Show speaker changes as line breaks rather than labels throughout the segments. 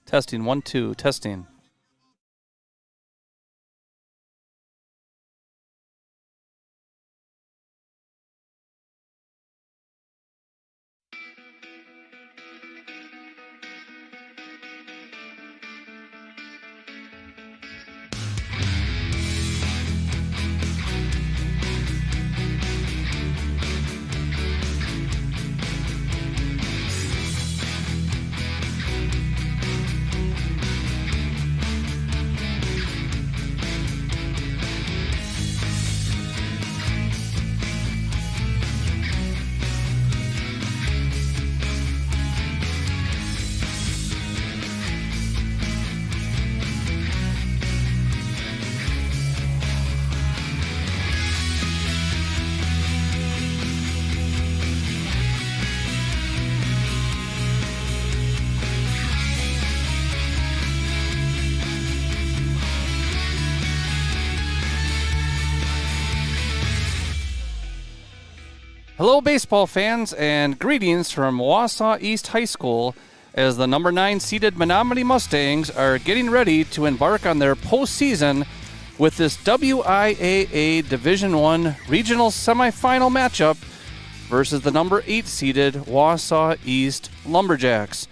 Testing, 1, 2, testing. Hello, baseball fans, and greetings from Wausau East High School as the number 9 seeded Menomonie Mustangs are getting ready to embark on their postseason with this WIAA Division I regional semifinal matchup versus the number 8 seeded Wausau East Lumberjacks.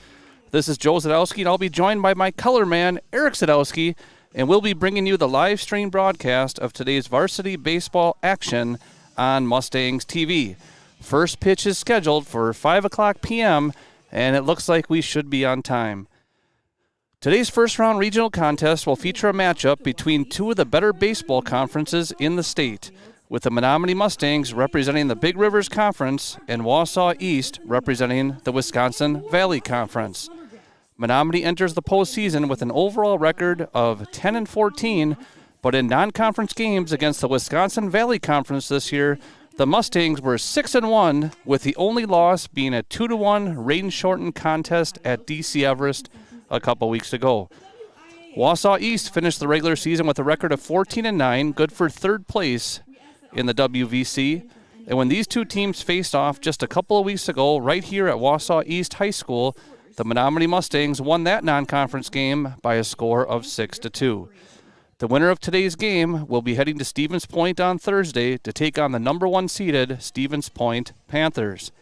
This is Joe Zadowski, and I'll be joined by my color man, Eric Zadowski, and we'll be bringing you the live stream broadcast of today's varsity baseball action on Mustangs TV. First pitch is scheduled for 5 o'clock p.m., and it looks like we should be on time. Today's first-round regional contest will feature a matchup between two of the better baseball conferences in the state, with the Menomonie Mustangs representing the Big Rivers Conference and Wausau East representing the Wisconsin Valley Conference. Menomonie enters the postseason with an overall record of 10-14, but in non-conference games against the Wisconsin Valley Conference this year, the Mustangs were 6-1, with the only loss being a 2-1 rain-shortened contest at DC Everest a couple weeks ago. Wausau East finished the regular season with a record of 14-9, good for third place in the WVC. And when these two teams faced off just a couple of weeks ago right here at Wausau East High School, the Menomonie Mustangs won that non-conference game by a score of 6-2. The winner of today's game will be heading to Stevens Point on Thursday to take on the number 1 seeded Stevens Point Panthers.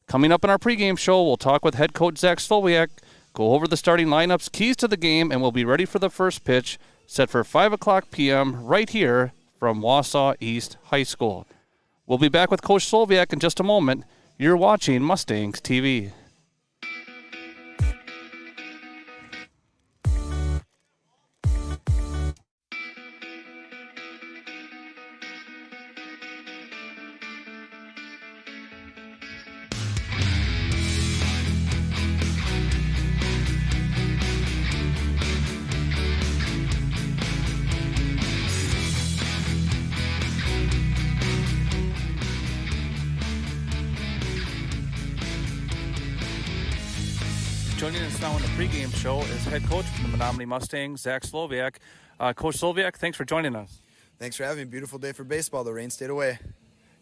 Coming up in our pregame show, we'll talk with head coach Zach Slowiak, go over the starting lineups, keys to the game, and we'll be ready for the first pitch set for 5 o'clock p.m. right here from Wausau East High School. We'll be back with Coach Slowiak in just a moment. You're watching Mustangs TV. Joining us now on the pregame show is head coach from the Menomonie Mustangs, Zach Slowiak. Coach Slowiak, thanks for joining us.
Thanks for having me. Beautiful day for baseball. The rain stayed away.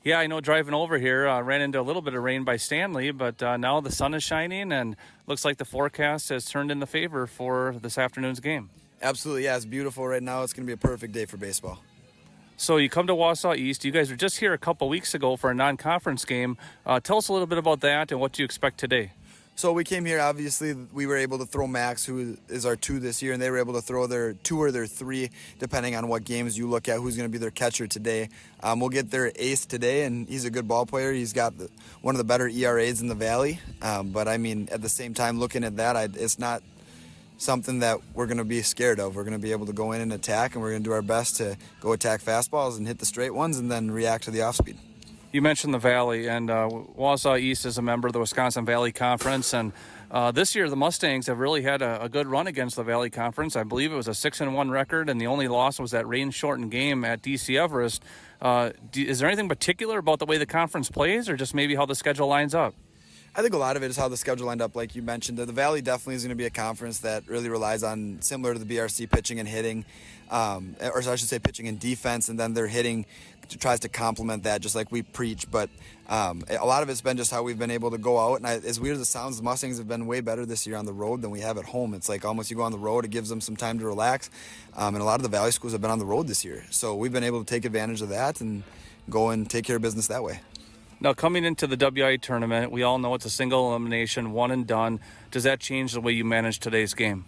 Yeah, I know driving over here, ran into a little bit of rain by Stanley, but now the sun is shining and looks like the forecast has turned in the favor for this afternoon's game.
Absolutely, yeah. It's beautiful right now. It's going to be a perfect day for baseball.
So you come to Wausau East. You guys were just here a couple weeks ago for a non-conference game. Tell us a little bit about that and what you expect today.
So we came here, obviously, we were able to throw Max, who is our 2 this year, and they were able to throw their 2 or their 3, depending on what games you look at, who's going to be their catcher today. We'll get their ace today, and he's a good ball player. He's got one of the better ERAs in the Valley. But, I mean, at the same time, looking at that, it's not something that we're going to be scared of. We're going to be able to go in and attack, and we're going to do our best to go attack fastballs and hit the straight ones and then react to the off-speed.
You mentioned the Valley, and Wausau East is a member of the Wisconsin Valley Conference, and this year the Mustangs have really had a good run against the Valley Conference. I believe it was a 6-1 record, and the only loss was that rain-shortened game at DC Everest. Is there anything particular about the way the conference plays, or just maybe how the schedule lines up?
I think a lot of it is how the schedule lined up, like you mentioned. The Valley definitely is going to be a conference that really relies on, similar to the BRC, pitching and hitting, or I should say pitching and defense, and then their hitting tries to complement that, just like we preach. But a lot of it's been just how we've been able to go out. And as weird as it sounds, the Mustangs have been way better this year on the road than we have at home. It's like almost you go on the road, it gives them some time to relax. And a lot of the Valley schools have been on the road this year. So we've been able to take advantage of that and go and take care of business that way.
Now, coming into the WIAA tournament, we all know it's a single elimination, one and done. Does that change the way you manage today's game?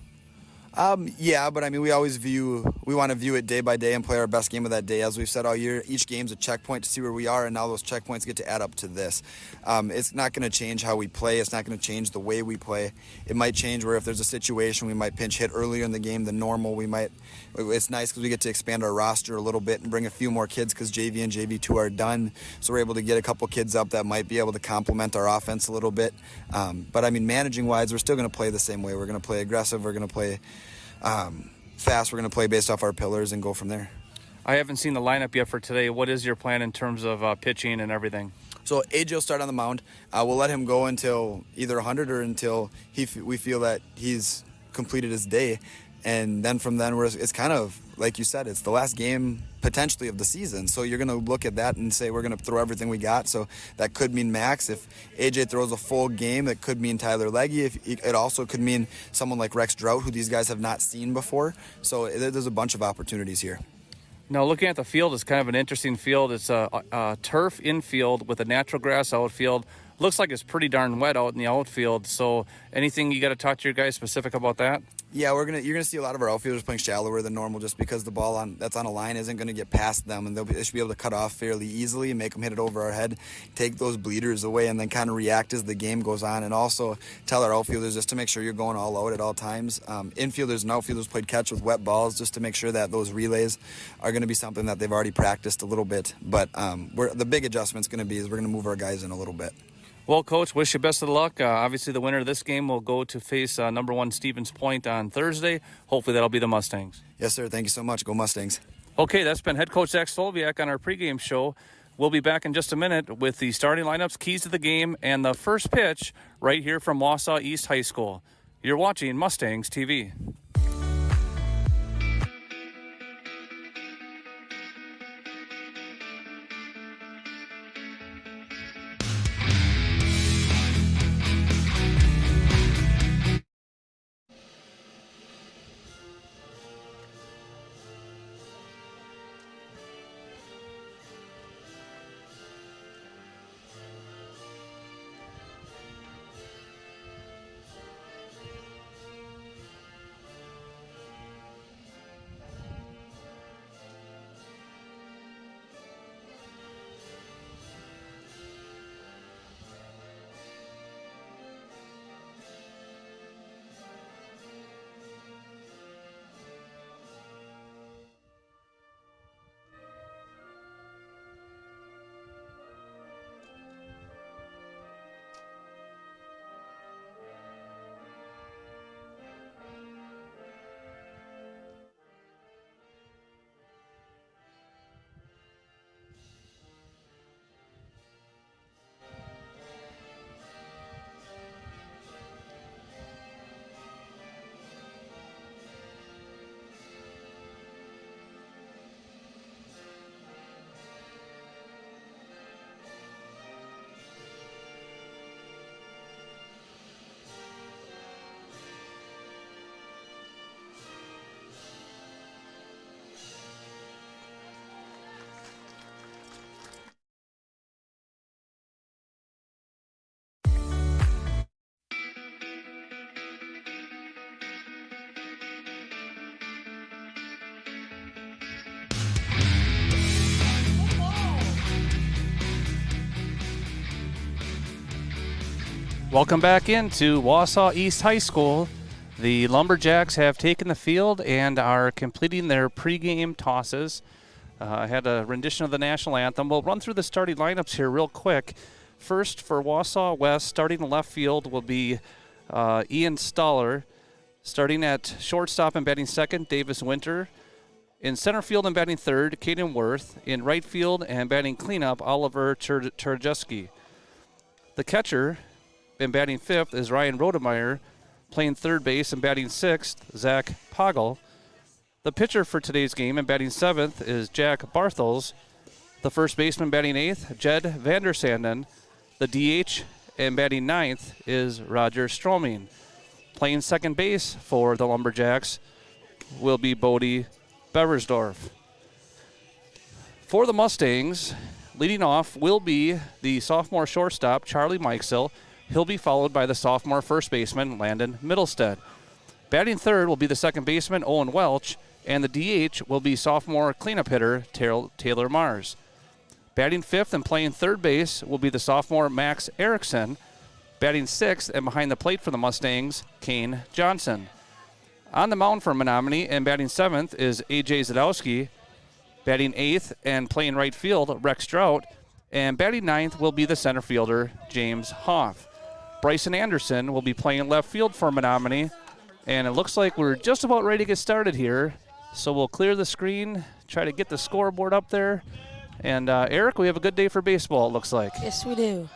Yeah, but I mean, we want to view it day by day and play our best game of that day. As we've said all year, each game's a checkpoint to see where we are, and now those checkpoints get to add up to this. It's not going to change how we play. It's not going to change the way we play. It might change where if there's a situation we might pinch hit earlier in the game than normal. It's nice because we get to expand our roster a little bit and bring a few more kids because JV and JV2 are done. So we're able to get a couple kids up that might be able to complement our offense a little bit. But I mean, managing-wise, we're still going to play the same way. We're going to play aggressive. We're going to play fast. We're going to play based off our pillars and go from there.
I haven't seen the lineup yet for today. What is your plan in terms of pitching and everything?
So AJ will start on the mound. We'll let him go until either 100 or until we feel that he's completed his day. And then from then, it's kind of, like you said, it's the last game potentially of the season. So you're going to look at that and say, we're going to throw everything we got. So that could mean Max. If AJ throws a full game, it could mean Tyler Legge. It also could mean someone like Rex Drought, who these guys have not seen before. So there's a bunch of opportunities here.
Now, looking at the field, it's kind of an interesting field. It's a turf infield with a natural grass outfield. Looks like it's pretty darn wet out in the outfield. So anything you got to talk to your guys specific about that?
Yeah, you're gonna see a lot of our outfielders playing shallower than normal, just because the ball that's on a line isn't gonna get past them, and they should be able to cut off fairly easily and make them hit it over our head, take those bleeders away, and then kind of react as the game goes on. And also tell our outfielders just to make sure you're going all out at all times. Infielders and outfielders played catch with wet balls just to make sure that those relays are going to be something that they've already practiced a little bit. But the big adjustment's going to be is we're going to move our guys in a little bit.
Well, Coach, wish you best of luck. Obviously, the winner of this game will go to face number 1 Stevens Point on Thursday. Hopefully, that'll be the Mustangs.
Yes, sir. Thank you so much. Go Mustangs.
Okay, that's been head coach Zach Stolbiak on our pregame show. We'll be back in just a minute with the starting lineups, keys to the game, and the first pitch right here from Wausau East High School. You're watching Mustangs TV. Welcome back into Wausau East High School. The Lumberjacks have taken the field and are completing their pregame tosses. I had a rendition of the national anthem. We'll run through the starting lineups here real quick. First, for Wausau West, starting left field will be Ian Stoller. Starting at shortstop and batting second, Davis Winter. In center field and batting third, Caden Worth. In right field and batting cleanup, Oliver Turjeski. The catcher and batting fifth is Ryan Rodemeyer. Playing third base and batting sixth, Zach Poggle. The pitcher for today's game and batting seventh is Jack Barthels. The first baseman batting 8th, Jed Vandersanden. The DH and batting 9th is Roger Stroming. Playing second base for the Lumberjacks will be Bodie Beversdorf. For the Mustangs, leading off will be the sophomore shortstop, Charlie Mikesell. He'll be followed by the sophomore first baseman, Landon Middlestead. Batting third will be the second baseman, Owen Welch, and the DH will be sophomore cleanup hitter, Taylor Mars. Batting fifth and playing third base will be the sophomore Max Erickson. Batting sixth and behind the plate for the Mustangs, Kane Johnson. On the mound for Menomonie and batting seventh is A.J. Zadowski. Batting eighth and playing right field, Rex Strout. And batting ninth will be the center fielder, James Hoff. Bryson Anderson will be playing left field for Menomonie. And it looks like we're just about ready to get started here. So we'll clear the screen, try to get the scoreboard up there. And Eric, we have a good day for baseball, it looks like.
Yes, we do.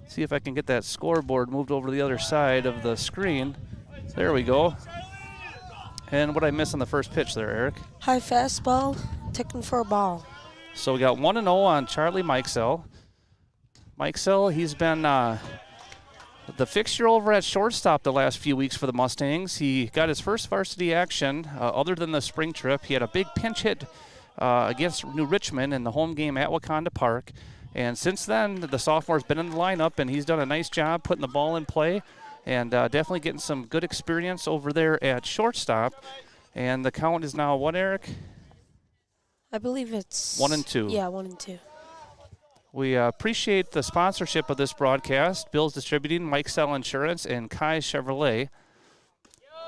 See if I can get that scoreboard moved over to the other side of the screen. There we go. And what did I miss on the first pitch there, Eric?
High fastball, taken for a ball.
So we got 1-0 on Charlie Mikesell. Mikesell, he's been the fixture over at shortstop the last few weeks for the Mustangs. He got his first varsity action other than the spring trip. He had a big pinch hit against New Richmond in the home game at Wakanda Park. And since then, the sophomore's been in the lineup, and he's done a nice job putting the ball in play and definitely getting some good experience over there at shortstop. And the count is now what, Eric?
I believe it's
1-2.
Yeah, 1-2.
We appreciate the sponsorship of this broadcast, Bill's Distributing, Mikesell Insurance, and Kai Chevrolet.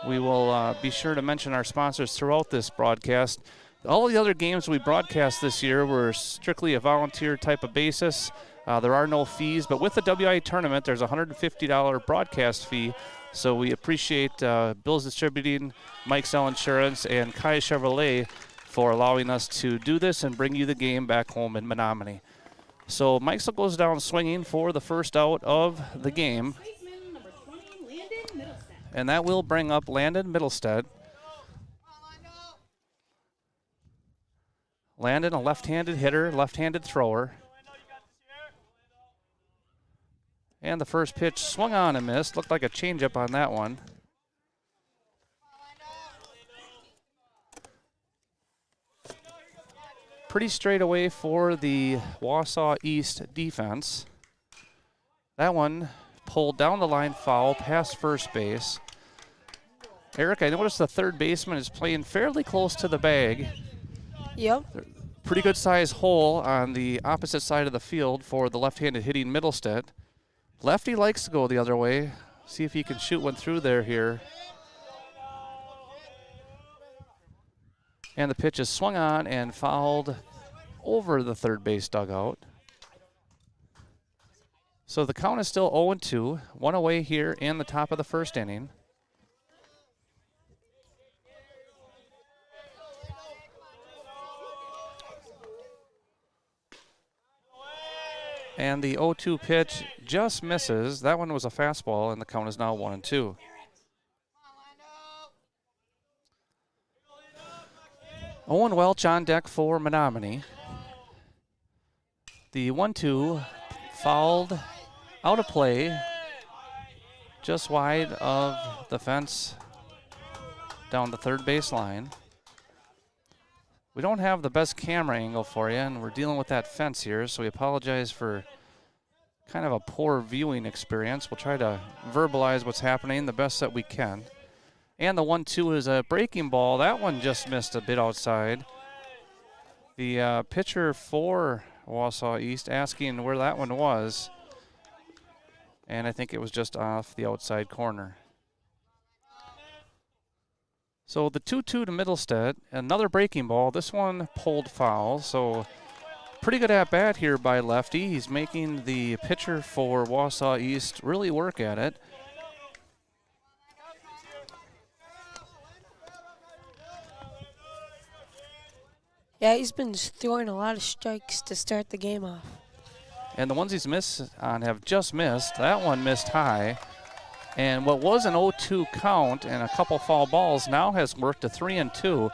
We will be sure to mention our sponsors throughout this broadcast. All the other games we broadcast this year were strictly a volunteer type of basis. There are no fees, but with the WIAA tournament, there's a $150 broadcast fee. So we appreciate Bill's Distributing, Mikesell Insurance, and Kai Chevrolet for allowing us to do this and bring you the game back home in Menomonie. So Mikesell goes down swinging for the first out of the game. And that will bring up Landon Middlestead. Landon, a left-handed hitter, left-handed thrower. And the first pitch swung on and missed. Looked like a changeup on that one. Pretty straight away for the Wausau East defense. That one pulled down the line, foul, past first base. Eric, I noticed the third baseman is playing fairly close to the bag.
Yep.
Pretty good size hole on the opposite side of the field for the left-handed hitting Middlestead. Lefty likes to go the other way. See if he can shoot one through there here. And the pitch is swung on and fouled over the third base dugout. So the count is still 0-2, one away here in the top of the first inning. And the 0-2 pitch just misses. That one was a fastball, and the count is now 1-2. Owen Welch on deck for Menomonie. The 1-2 fouled out of play, just wide of the fence down the third base line. We don't have the best camera angle for you, and we're dealing with that fence here, so we apologize for kind of a poor viewing experience. We'll try to verbalize what's happening the best that we can. And the 1-2 is a breaking ball. That one just missed a bit outside. The pitcher for Wausau East asking where that one was, and I think it was just off the outside corner. So the 2-2 to Middlestead, another breaking ball. This one pulled foul, so pretty good at-bat here by lefty. He's making the pitcher for Wausau East really work at it.
Yeah, he's been throwing a lot of strikes to start the game off.
And the ones he's missed on have just missed. That one missed high. And what was an 0-2 count and a couple foul balls now has worked to 3-2.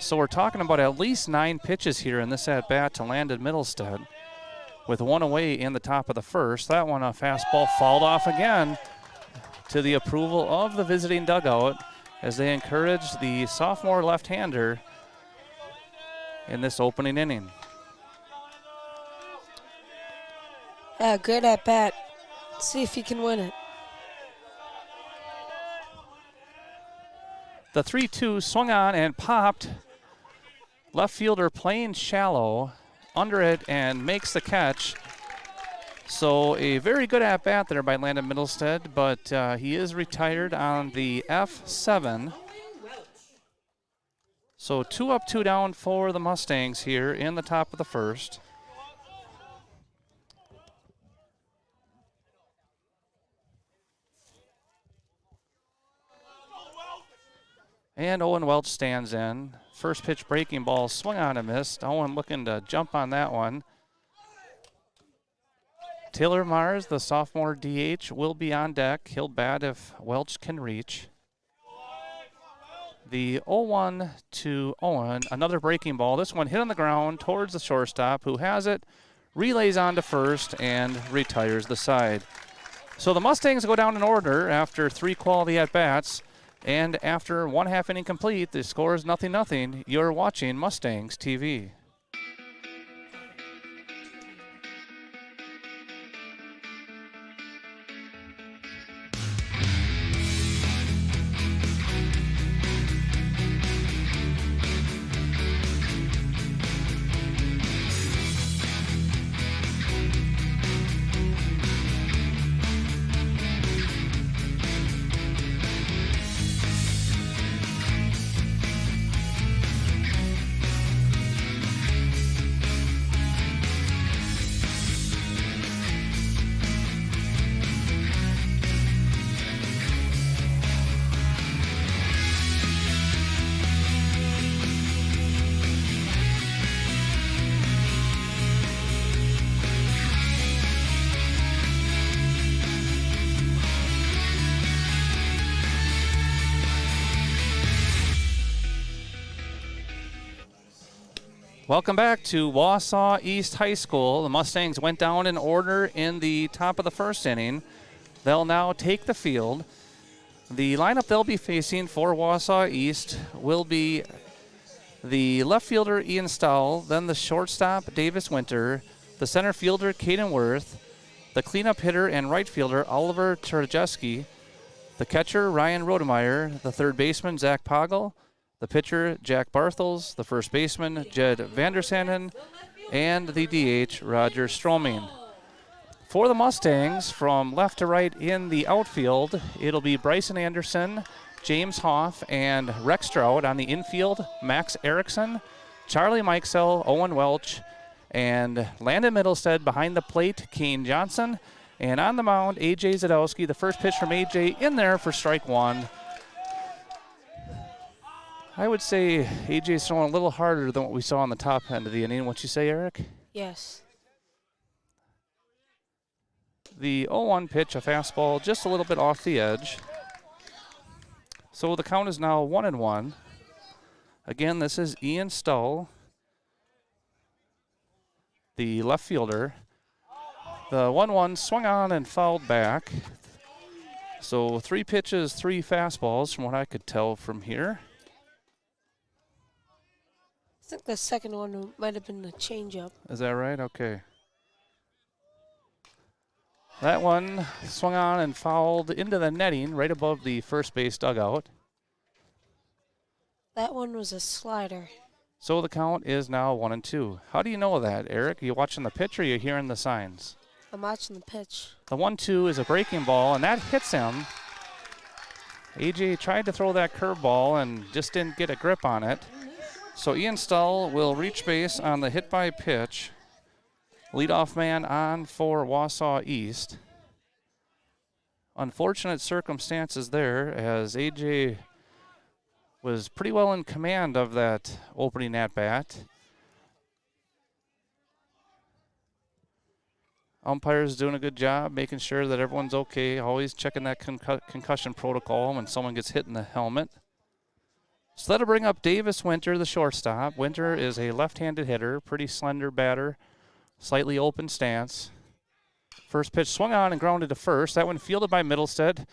So we're talking about at least 9 pitches here in this at-bat to Landon Middlestead with 1 away in the top of the first. That one, a fastball fouled off again to the approval of the visiting dugout as they encourage the sophomore left-hander in this opening inning.
Yeah, great at bat. See if he can win it.
The 3-2 swung on and popped. Left fielder playing shallow under it and makes the catch. So a very good at bat there by Landon Middlestead, but he is retired on the F7. So 2 up, 2 down for the Mustangs here in the top of the first. And Owen Welch stands in. First pitch breaking ball swung on and missed. Owen looking to jump on that one. Taylor Mars, the sophomore DH, will be on deck. He'll bat if Welch can reach. The 0-1 to Owen. Another breaking ball. This one hit on the ground towards the shortstop, who has it, relays on to first, and retires the side. So the Mustangs go down in order after 3 quality at-bats. And after 1/2 inning complete, the score is 0-0. You're watching Mustangs TV. Welcome back to Wausau East High School. The Mustangs went down in order in the top of the first inning. They'll now take the field. The lineup they'll be facing for Wausau East will be the left fielder Ian Stowell, then the shortstop Davis Winter, the center fielder Caden Worth, the cleanup hitter and right fielder Oliver Turjeski, the catcher Ryan Rodemeyer, the third baseman Zach Poggle, the pitcher, Jack Barthels, the first baseman, Jed Vandersanden, and the DH, Roger Stroming. For the Mustangs, from left to right in the outfield, it'll be Bryson Anderson, James Hoff, and Rex Stroud. On the infield, Max Erickson, Charlie Mikesell, Owen Welch, and Landon Middlestead. Behind the plate, Kane Johnson. And on the mound, A.J. Zadowski. The first pitch from A.J. in there for strike 1. I would say A.J.'s throwing a little harder than what we saw on the top end of the inning. What you say, Eric?
Yes.
The 0-1 pitch, a fastball, just a little bit off the edge. So the count is now 1-1. Again, this is Ian Stull, the left fielder. The 1-1 swung on and fouled back. So 3 pitches, 3 fastballs from what I could tell from here.
I think the second one might have been a changeup.
Is that right? Okay. That one swung on and fouled into the netting right above the first base dugout.
That one was a slider.
So the count is now 1-2. How do you know that, Eric? Are you watching the pitch or are you hearing the signs?
I'm watching the pitch.
The 1-2 is a breaking ball, and that hits him. AJ tried to throw that curveball and just didn't get a grip on it. So Ian Stull will reach base on the hit by pitch. Leadoff man on for Wausau East. Unfortunate circumstances there, as AJ was pretty well in command of that opening at-bat. Umpires doing a good job making sure that everyone's okay, always checking that concussion protocol when someone gets hit in the helmet. So that'll bring up Davis Winter, the shortstop. Winter is a left-handed hitter, pretty slender batter, slightly open stance. First pitch swung on and grounded to first. That one fielded by Middlestead.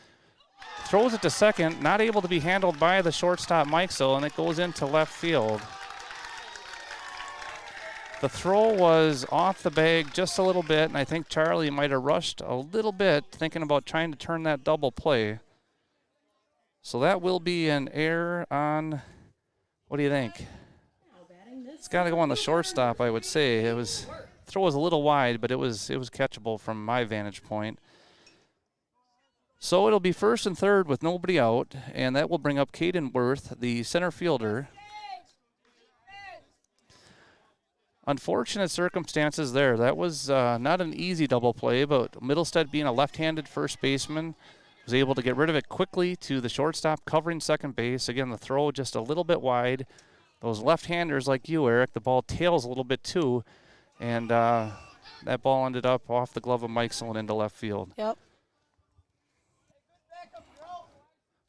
Throws it to second, not able to be handled by the shortstop Mikesel, and it goes into left field. The throw was off the bag just a little bit, and I think Charlie might have rushed a little bit thinking about trying to turn that double play. So that will be an error on, what do you think? It's got to go on the shortstop, I would say. Throw was a little wide, but it was catchable from my vantage point. So it'll be first and third with nobody out, and that will bring up Caden Worth, the center fielder. Unfortunate circumstances there. That was not an easy double play, but Middlestead, being a left-handed first baseman, was able to get rid of it quickly to the shortstop covering second base. Again, the throw just a little bit wide. Those left-handers like you, Eric, the ball tails a little bit too, and that ball ended up off the glove of Mikesel and into left field.
Yep.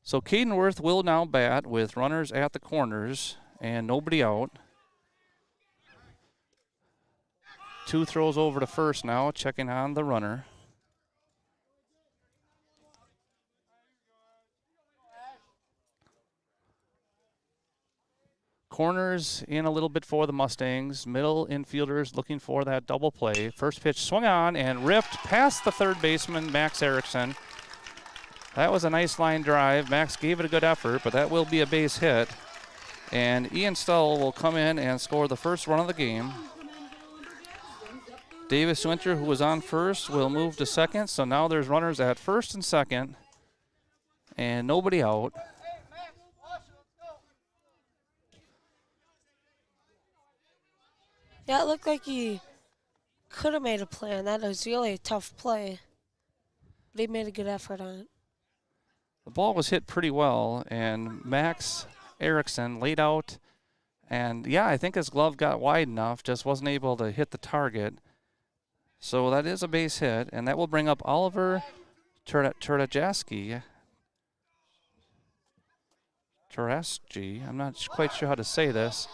So Caden Worth will now bat with runners at the corners and nobody out. 2 throws over to first now, checking on the runner. Corners in a little bit for the Mustangs. Middle infielders looking for that double play. First pitch swung on and ripped past the third baseman, Max Erickson. That was a nice line drive. Max gave it a good effort, but that will be a base hit. And Ian Stull will come in and score the first run of the game. Davis Winter, who was on first, will move to second. So now there's runners at first and second and nobody out.
Yeah, it looked like he could have made a play on that. It was really a tough play, but he made a good effort on it.
The ball was hit pretty well, and Max Erickson laid out. And, yeah, I think his glove got wide enough, just wasn't able to hit the target. So that is a base hit, and that will bring up Oliver Turajaski. Turaski, I'm not quite sure how to say this.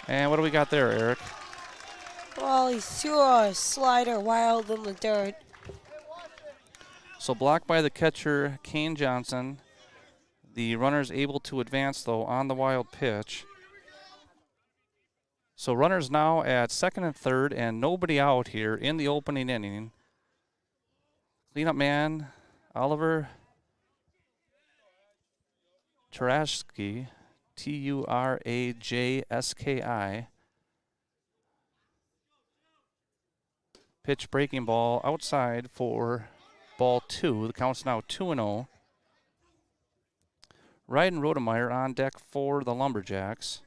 And what do we got there, Eric?
Well, he threw a slider wild in the dirt.
So blocked by the catcher, Kane Johnson. The runner's able to advance, though, on the wild pitch. So runners now at second and third and nobody out here in the opening inning. Cleanup man, Oliver Turajski, Turajski. Pitch breaking ball outside for ball 2. The count's now 2-0. Ryden Rodemeyer on deck for the Lumberjacks.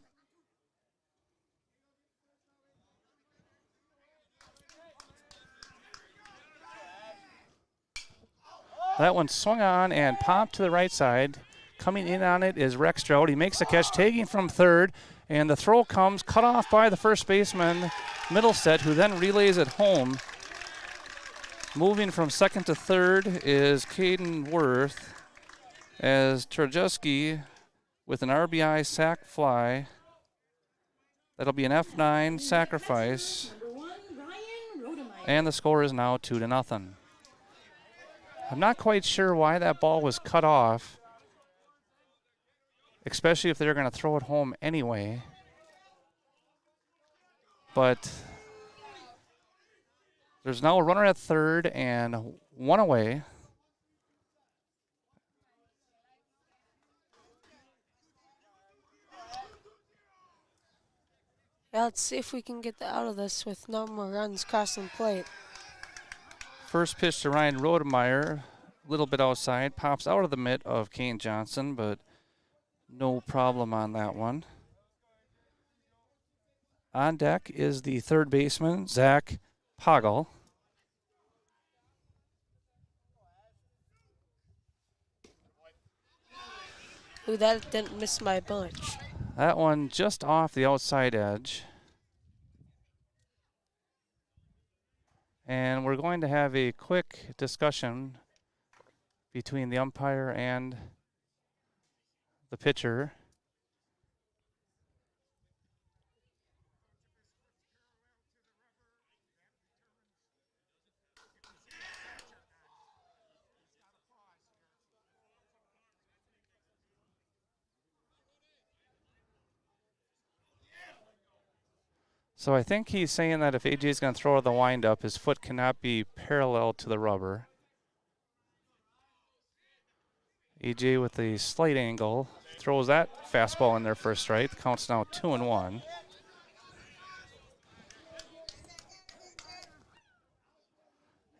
That one swung on and popped to the right side. Coming in on it is Rex Stroud. He makes the catch, taking from third, and the throw comes cut off by the first baseman, Middlestead, who then relays it home. Moving from second to third is Caden Worth, as Turajewski with an RBI sac fly. That'll be an F9 sacrifice. And the score is now 2-0. I'm not quite sure why that ball was cut off, especially if they're going to throw it home anyway. But there's now a runner at third and one away.
Yeah, let's see if we can get out of this with no more runs crossing the plate.
First pitch to Ryan Rodemeyer, a little bit outside, pops out of the mitt of Kane Johnson, but no problem on that one. On deck is the third baseman, Zach Poggle.
Ooh, that didn't miss my bunch.
That one just off the outside edge. And we're going to have a quick discussion between the umpire and the pitcher. So I think he's saying that if AJ is going to throw the windup, his foot cannot be parallel to the rubber. AJ with a slight angle throws that fastball in there for a strike. The count's now 2-1.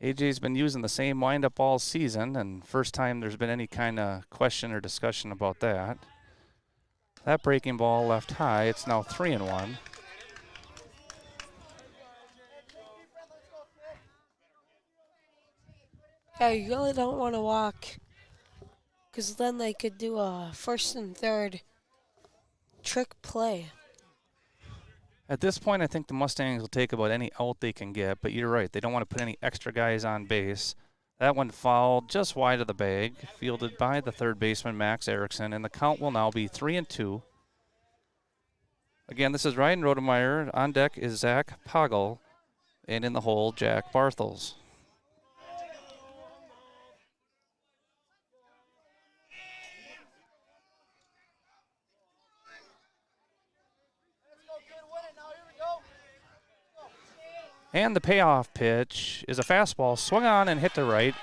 AJ's been using the same windup all season, and first time there's been any kind of question or discussion about that. That breaking ball left high. It's now 3-1.
Yeah, you really don't want to walk, because then they could do a first and third trick play.
At this point, I think the Mustangs will take about any out they can get, but you're right. They don't want to put any extra guys on base. That one fouled just wide of the bag, fielded by the third baseman, Max Erickson, and the count will now be 3-2. Again, this is Ryan Rodemeyer. On deck is Zach Poggle, and in the hole, Jack Barthels. And the payoff pitch is a fastball swung on and hit to right.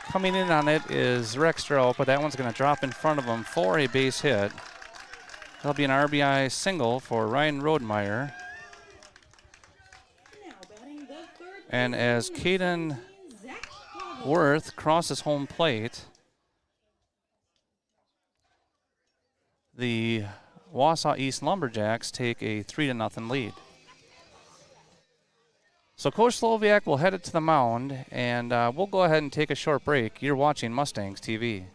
Coming in on it is Rex Stroh, but that one's going to drop in front of him for a base hit. That'll be an RBI single for Ryan Rodemeyer. And as Caden Worth crosses home plate, the Wausau East Lumberjacks take a 3-0 lead. So Coach Sloviak will head it to the mound, and we'll go ahead and take a short break. You're watching Mustangs TV.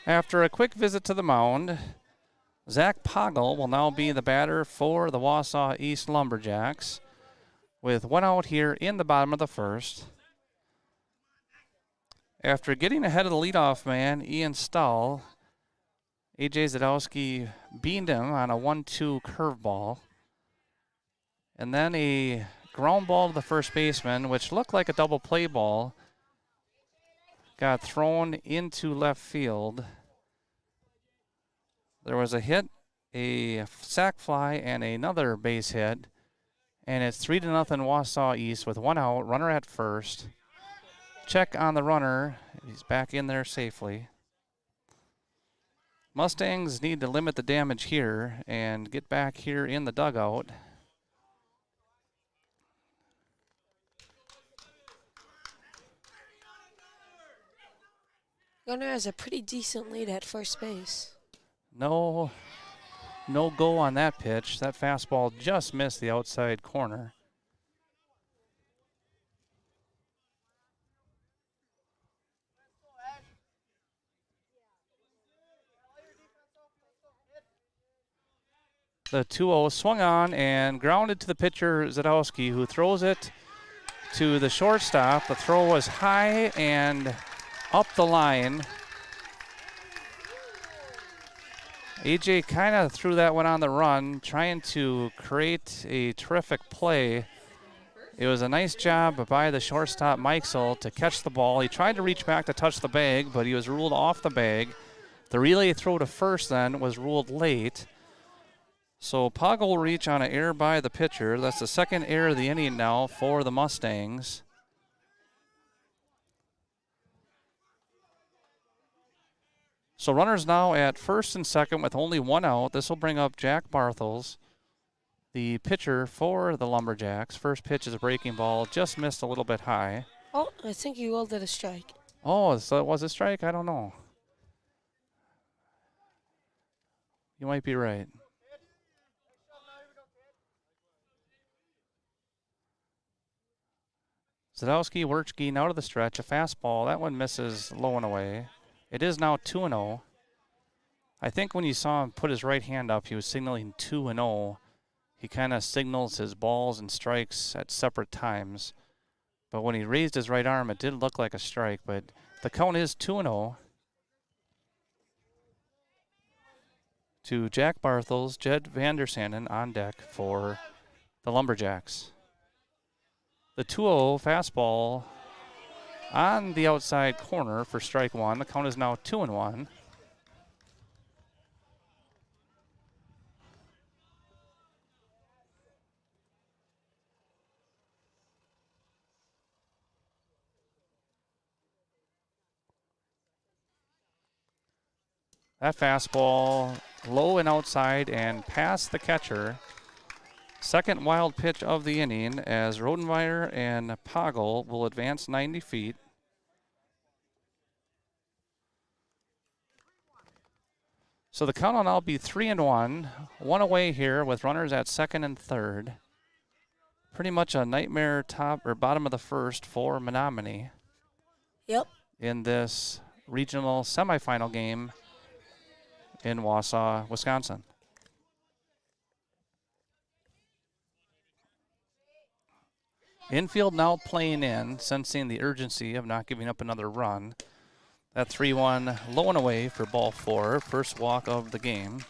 After a quick visit to the mound, Zach Poggle will now be the batter for the Wausau East Lumberjacks with one out here in the bottom of the first. After getting ahead of the leadoff man, Ian Stahl, A.J. Zadowski beamed him on a 1-2 curveball. And then a ground ball to the first baseman, which looked like a double play ball, got thrown into left field. There was a hit, a sac fly, and another base hit. And it's 3-0 Wausau East with one out, runner at first. Check on the runner. He's back in there safely. Mustangs need to limit the damage here and get back here in the dugout.
Gunner has a pretty decent lead at first base.
No go on that pitch. That fastball just missed the outside corner. The 2-0 swung on and grounded to the pitcher, Zadowski, who throws it to the shortstop. The throw was high and up the line. AJ kind of threw that one on the run, trying to create a terrific play. It was a nice job by the shortstop, Mikesel, to catch the ball. He tried to reach back to touch the bag, but he was ruled off the bag. The relay throw to first then was ruled late. So Poggle will reach on an error by the pitcher. That's the second error of the inning now for the Mustangs. So runners now at first and second with only one out. This will bring up Jack Barthels, the pitcher for the Lumberjacks. First pitch is a breaking ball, just missed a little bit high.
Oh, I think he rolled it a strike.
Oh, so it was a strike? I don't know. You might be right. Zadowski, Wirchke now to the stretch. A fastball. That one misses low and away. It is now 2-0. I think when you saw him put his right hand up, he was signaling 2-0. He kind of signals his balls and strikes at separate times. But when he raised his right arm, it did look like a strike. But the count is 2-0 to Jack Barthels, Jed Vandersanden on deck for the Lumberjacks. The 2-0 fastball on the outside corner for strike one. The count is now 2-1. That fastball low and outside and past the catcher. Second wild pitch of the inning as Rodenweier and Poggle will advance 90 feet. So the count will now be 3-1. One away here with runners at second and third. Pretty much a nightmare top or bottom of the first for Menomonie.
Yep.
In this regional semifinal game in Wausau, Wisconsin. Infield now playing in, sensing the urgency of not giving up another run. That 3-1 low and away for ball four, first walk of the game.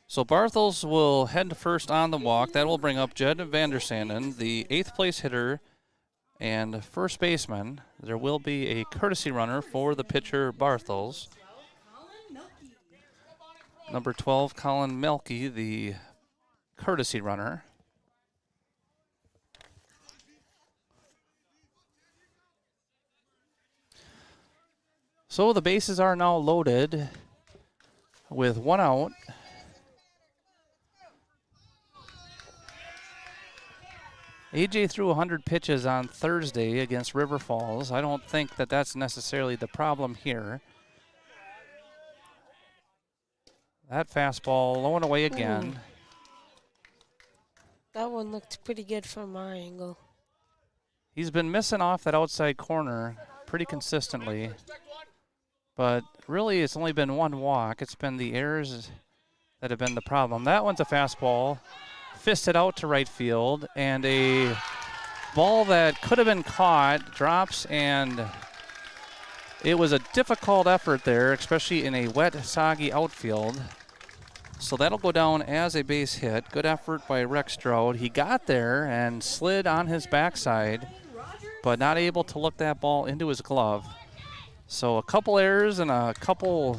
So Barthels will head first on the walk. That will bring up Jed Vandersanden, the 8th place hitter and first baseman. There will be a courtesy runner for the pitcher Barthels. Number 12, Colin Melky, the courtesy runner. So the bases are now loaded with one out. AJ threw 100 pitches on Thursday against River Falls. I don't think that that's necessarily the problem here. That fastball low and away again.
Ooh. That one looked pretty good from our angle.
He's been missing off that outside corner pretty consistently. But really, it's only been one walk. It's been the errors that have been the problem. That one's a fastball, fisted out to right field, and a ball that could have been caught drops, and it was a difficult effort there, especially in a wet, soggy outfield. So that'll go down as a base hit. Good effort by Rex Stroud. He got there and slid on his backside, but not able to look that ball into his glove. So a couple errors and a couple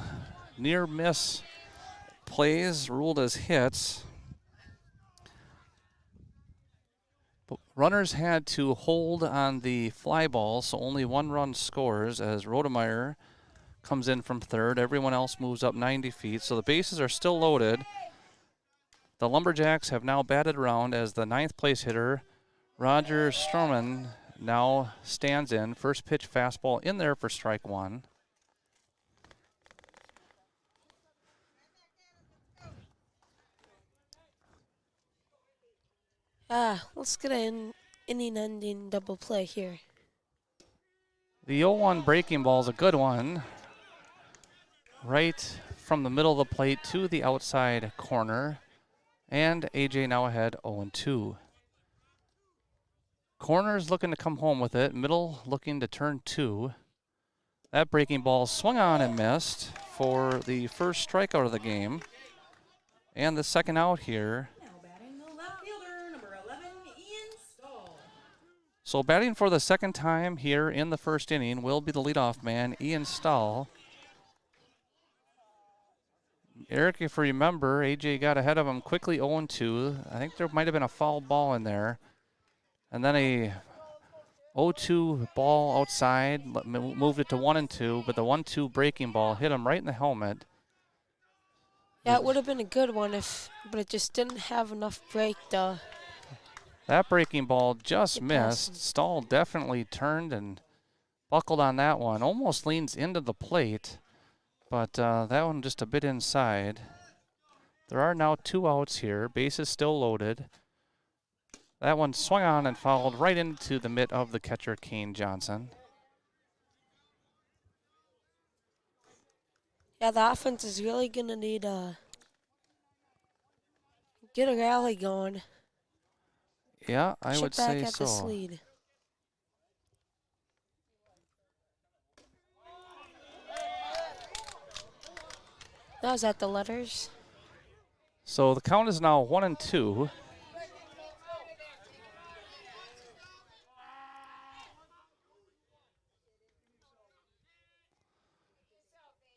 near miss plays ruled as hits. But runners had to hold on the fly ball, so only one run scores as Rodemeyer comes in from third. Everyone else moves up 90 feet, so the bases are still loaded. The Lumberjacks have now batted around as the 9th place hitter, Roger Stroman, now stands in. First pitch fastball in there for strike one.
Let's get an inning-ending double play here.
The 0-1 breaking ball is a good one. Right from the middle of the plate to the outside corner. And AJ now ahead 0-2. Corner's looking to come home with it. Middle looking to turn two. That breaking ball swung on and missed for the first strikeout of the game. And the second out here.
Now batting the left fielder, number 11, Ian Stahl.
So batting for the second time here in the first inning will be the leadoff man, Ian Stahl. Eric, if you remember, AJ got ahead of him quickly 0-2. I think there might have been a foul ball in there. And then a 0-2 ball outside, moved it to 1-2, but the 1-2 breaking ball hit him right in the helmet.
Yeah, it would have been a good one but it just didn't have enough break to.
That breaking ball just missed. Stahl definitely turned and buckled on that one. Almost leans into the plate, but that one just a bit inside. There are now two outs here. Bases still loaded. That one swung on and fouled right into the mitt of the catcher, Kane Johnson.
Yeah, the offense is really going to need get a rally going.
Yeah, I would
Chip back
say
at
so.
this lead. That was at the letters.
So the count is now 1-2.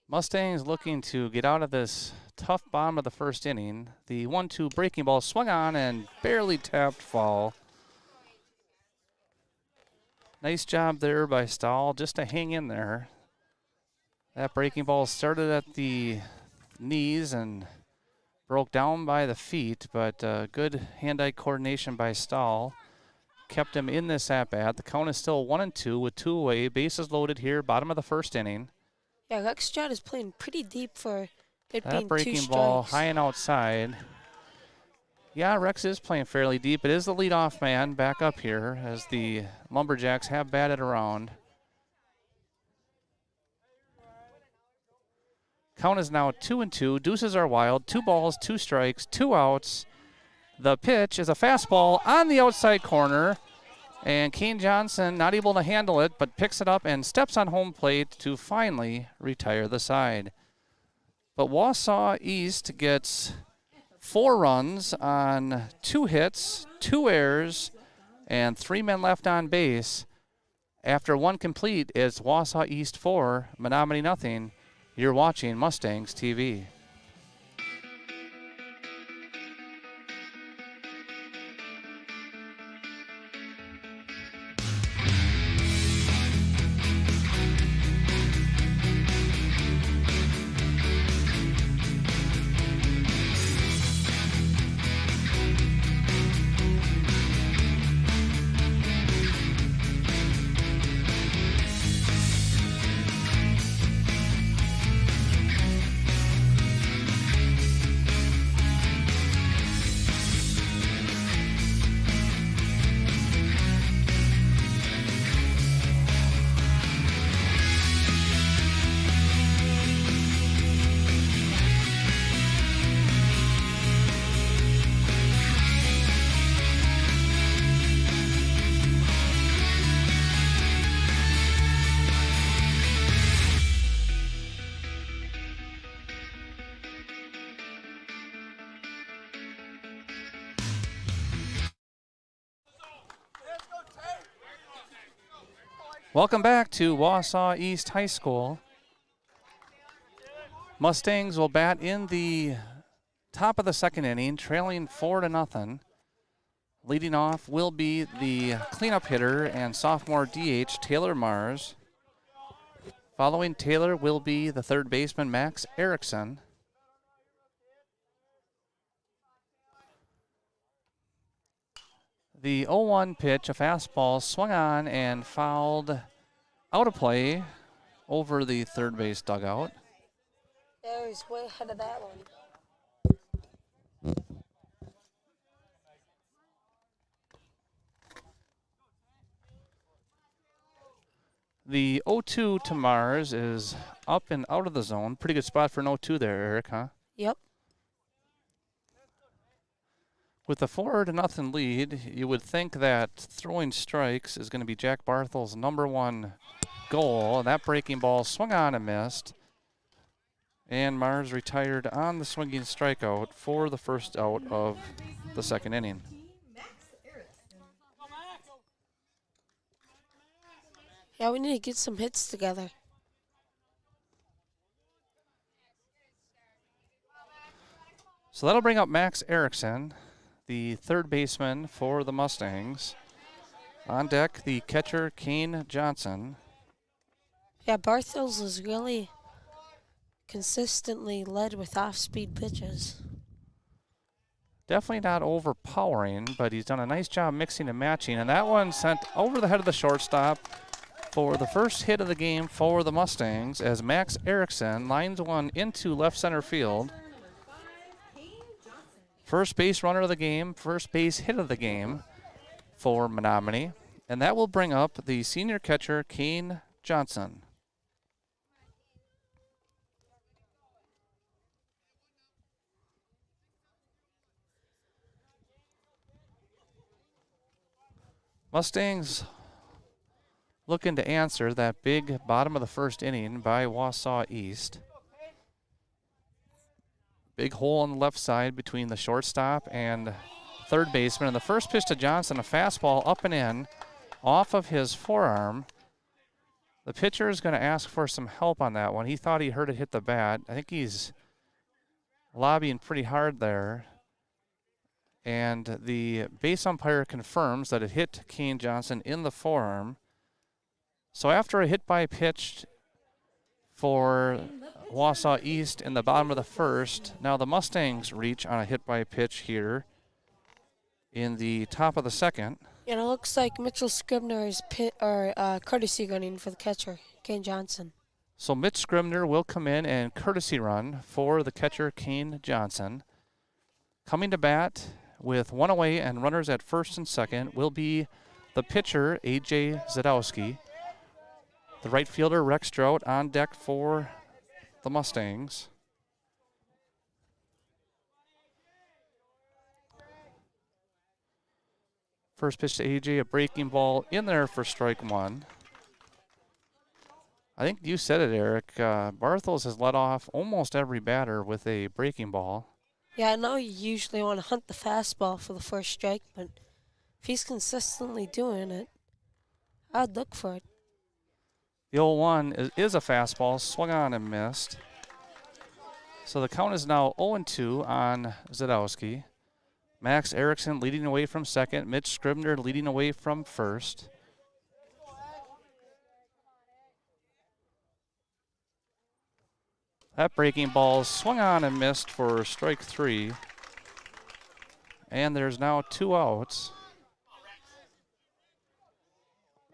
Mustangs looking to get out of this tough bottom of the first inning. The 1-2 breaking ball swung on and barely tapped foul. Nice job there by Stahl just to hang in there. That breaking ball started at the knees and broke down by the feet, but good hand-eye coordination by Stahl kept him in this at-bat. The count is still 1-2 with 2 away. Bases loaded here, bottom of the first inning.
Yeah, Rex Stroud is playing pretty deep for it
That
being 2
breaking
strikes.
ball high and outside. Yeah, Rex is playing fairly deep. It is the leadoff man back up here as the Lumberjacks have batted around. Count is now 2-2. Deuces are wild. 2 balls, 2 strikes, 2 outs. The pitch is a fastball on the outside corner. And Kane Johnson not able to handle it, but picks it up and steps on home plate to finally retire the side. But Wausau East gets 4 runs on 2 hits, 2 errors, and 3 men left on base. After 1 complete, it's Wausau East 4, Menomonie nothing. You're watching Mustangs TV. Welcome back to Wausau East High School. Mustangs will bat in the top of the second inning, trailing 4-0. Leading off will be the cleanup hitter and sophomore DH, Taylor Mars. Following Taylor will be the third baseman, Max Erickson. The 0-1 pitch, a fastball, swung on and fouled out of play over the third base dugout.
Yeah, he's way ahead of that one.
The 0-2 to Mars is up and out of the zone. Pretty good spot for an 0-2 there, Eric, huh?
Yep.
With the 4-0 lead, you would think that throwing strikes is going to be Jack Barthel's #1 goal. That breaking ball swung on and missed. And Mars retired on the swinging strikeout for the first out of the second inning.
Yeah, we need to get some hits together.
So that'll bring up Max Erickson, the third baseman for the Mustangs. On deck, the catcher, Kane Johnson.
Yeah, Barthels is really consistently led with off-speed pitches.
Definitely not overpowering, but he's done a nice job mixing and matching. And that one sent over the head of the shortstop for the first hit of the game for the Mustangs as Max Erickson lines one into left center field. First base runner of the game, first base hit of the game. for Menomonie. And that will bring up the senior catcher, Kane Johnson. Mustangs looking to answer that big bottom of the first inning by Wausau East. Big hole on the left side between the shortstop and third baseman. And the first pitch to Johnson, a fastball up and in off of his forearm. The pitcher is going to ask for some help on that one. He thought he heard it hit the bat. I think he's lobbying pretty hard there. And the base umpire confirms that it hit Kane Johnson in the forearm. So after a hit by pitch for Wausau East in the bottom of the first, now the Mustangs reach on a hit by pitch here in the top of the second.
And it looks like Mitchell Scribner is courtesy running for the catcher, Kane Johnson.
So Mitch Scribner will come in and courtesy run for the catcher, Kane Johnson. Coming to bat with one away and runners at first and second will be the pitcher, A.J. Zadowski. The right fielder, Rex Strout, on deck for the Mustangs. First pitch to A.J., a breaking ball in there for strike one. I think you said it, Eric. Barthels has led off almost every batter with a breaking ball.
Yeah, I know you usually want to hunt the fastball for the first strike, but if he's consistently doing it, I'd look for it.
The 0-1 is a fastball, swung on and missed. So the count is now 0-2 on Zadowski. Max Erickson leading away from second. Mitch Scribner leading away from first. That breaking ball swung on and missed for strike three. And there's now 2 outs.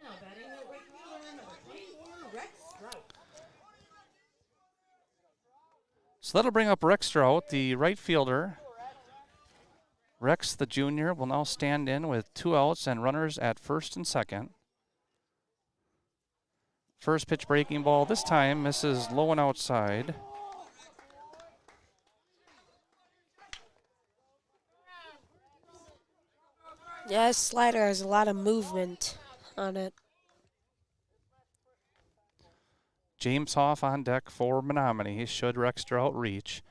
Now batting at right fielder, number 24, Rex Strout.
So that'll bring up Rex Strout, the right fielder. Rex, the junior, will now stand in with 2 outs and runners at first and second. First pitch breaking ball this time misses low and outside.
Yeah, his slider has a lot of movement on it.
James Hoff on deck for Menomonie. Should Rex Strout reach.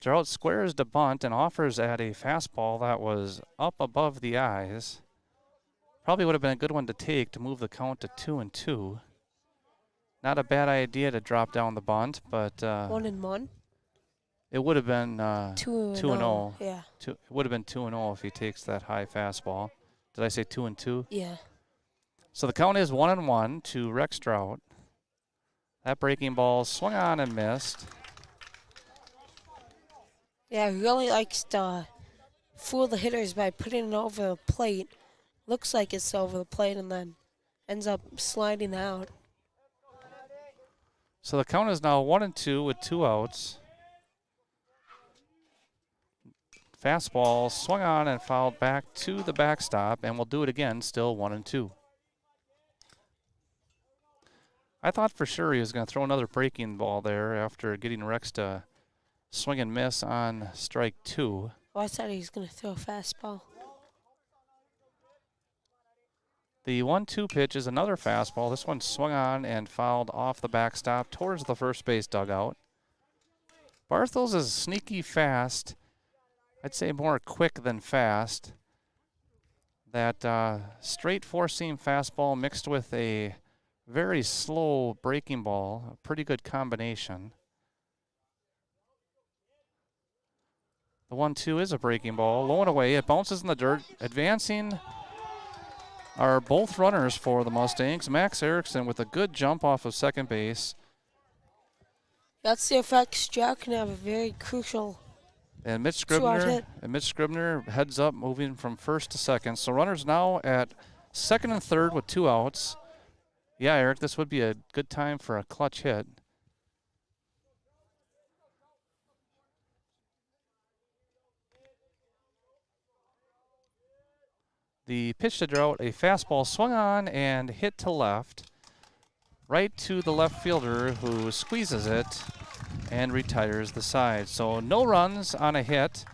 Strout squares to bunt and offers at a fastball that was up above the eyes. Probably would have been a good one to take to move the count to 2-2. Not a bad idea to drop down the bunt, but
1-1.
it would have been
2-0. Yeah.
It would have been 2-0 if he takes that high fastball. Did I say 2-2?
Yeah.
So the count is 1-1 to Rex Strout. That breaking ball swung on and missed.
Yeah, he really likes to fool the hitters by putting it over the plate. Looks like it's over the plate and then ends up sliding out.
So the count is now 1-2 with 2 outs. Fastball swung on and fouled back to the backstop, and we'll do it again, still 1-2. I thought for sure he was going to throw another breaking ball there after getting Rex to swing and miss on strike 2.
Oh, I thought he was going to throw a fastball.
The 1-2 pitch is another fastball. This one swung on and fouled off the backstop towards the first base dugout. Barthels is sneaky fast. I'd say more quick than fast. That straight four-seam fastball mixed with a very slow breaking ball, a pretty good combination. The 1-2 is a breaking ball, low and away. It bounces in the dirt. Advancing are both runners for the Mustangs. Max Erickson with a good jump off of second base.
That's the effect Strout can have a very crucial.
And Mitch
Two-out hit.
Scribner heads up, moving from first to second. So runners now at second and third with 2 outs. Yeah, Eric, this would be a good time for a clutch hit. The pitch to Drought, a fastball swung on and hit to left, right to the left fielder who squeezes it and retires the side. So no runs on a hit,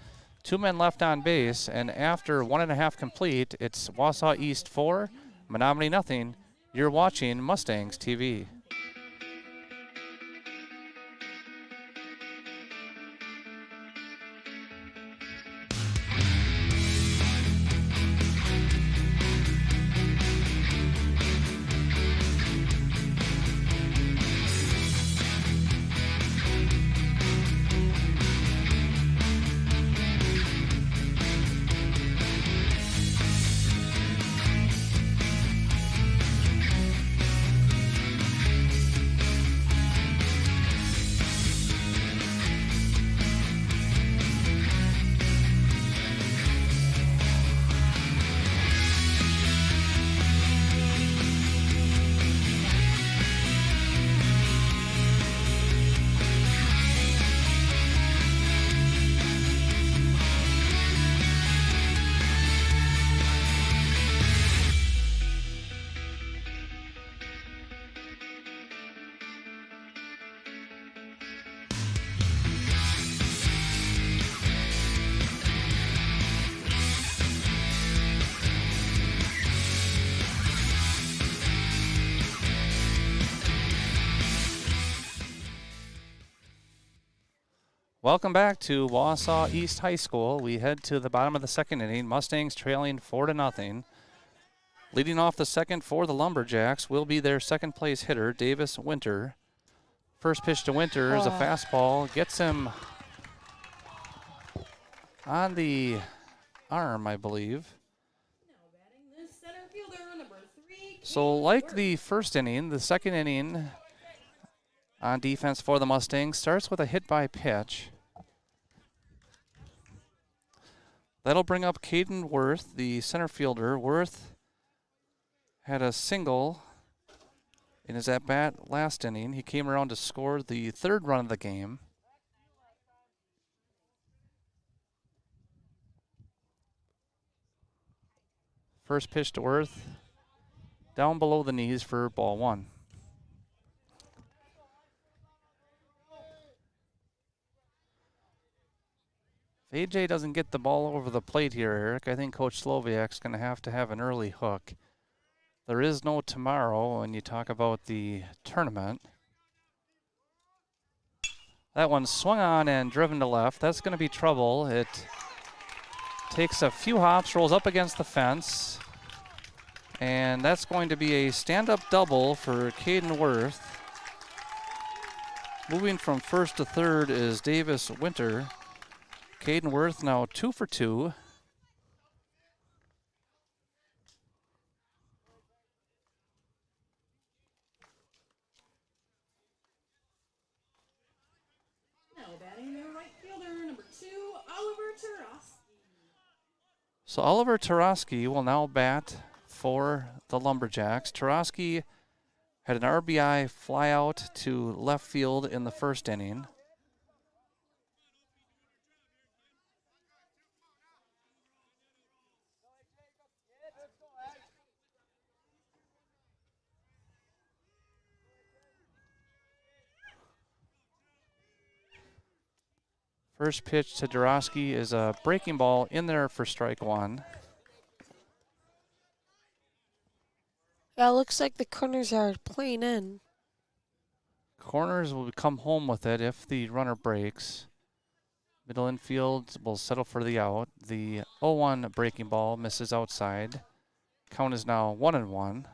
2 men left on base, and after 1.5 complete, it's Wausau East 4, Menomonie nothing. You're watching Mustangs TV. Welcome back to Wausau East High School. We head to the bottom of the second inning. Mustangs trailing 4-0. Leading off the second for the Lumberjacks will be their second place hitter, Davis Winter. First pitch to Winter is a fastball. Gets him on the arm, I believe.
Now batting the center fielder, number 3.
So like the first inning, the second inning on defense for the Mustangs starts with a hit by pitch. That'll bring up Caden Worth, the center fielder. Worth had a single in his at-bat last inning. He came around to score the third run of the game. First pitch to Worth, down below the knees for ball 1. If AJ doesn't get the ball over the plate here, Eric, I think Coach Sloviak's going to have an early hook. There is no tomorrow when you talk about the tournament. That one swung on and driven to left. That's going to be trouble. It takes a few hops, rolls up against the fence, and that's going to be a stand-up double for Caden Worth. Moving from first to third is Davis Winter. Caden Worth now 2 for 2.
Now batting the right fielder, number 2, Oliver Tarosky.
So Oliver Tarosky will now bat for the Lumberjacks. Tarosky had an RBI flyout to left field in the first inning. First pitch to Dorosky is a breaking ball in there for strike 1.
Yeah, it looks like the corners are playing in.
Corners will come home with it if the runner breaks. Middle infield will settle for the out. The 0-1 breaking ball misses outside. Count is now 1-1.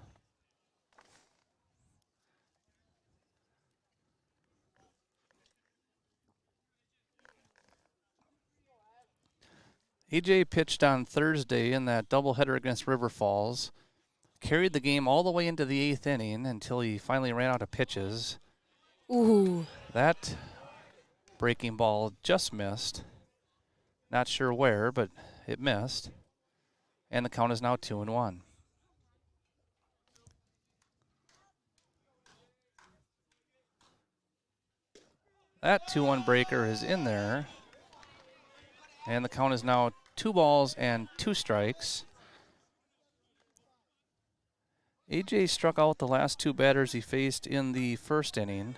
AJ pitched on Thursday in that doubleheader against River Falls. Carried the game all the way into the 8th inning until he finally ran out of pitches.
Ooh.
That breaking ball just missed. Not sure where, but it missed. And the count is now 2-1. That 2-1 breaker is in there. And the count is now 2 balls and 2 strikes. AJ struck out the last two batters he faced in the first inning.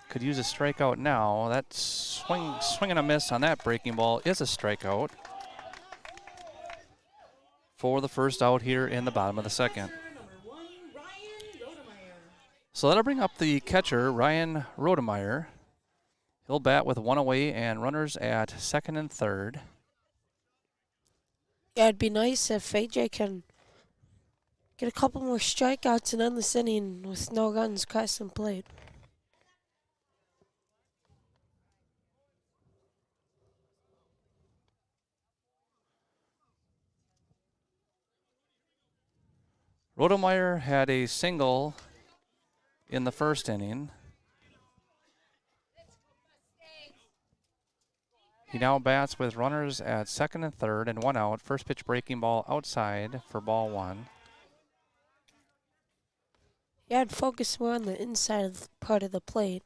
Could use a strikeout now. That swing and a miss on that breaking ball is a strikeout for the first out here in the bottom of the second. So that'll bring up the catcher, Ryan Rodemeyer. He'll bat with one away and runners at second and third.
Yeah, it'd be nice if AJ can get a couple more strikeouts and end this inning with no runs crossing plate.
Rodemeyer had a single in the first inning. He now bats with runners at second and third and one out. First pitch breaking ball outside for ball one.
Yeah, I'd focus more on the inside part of the plate.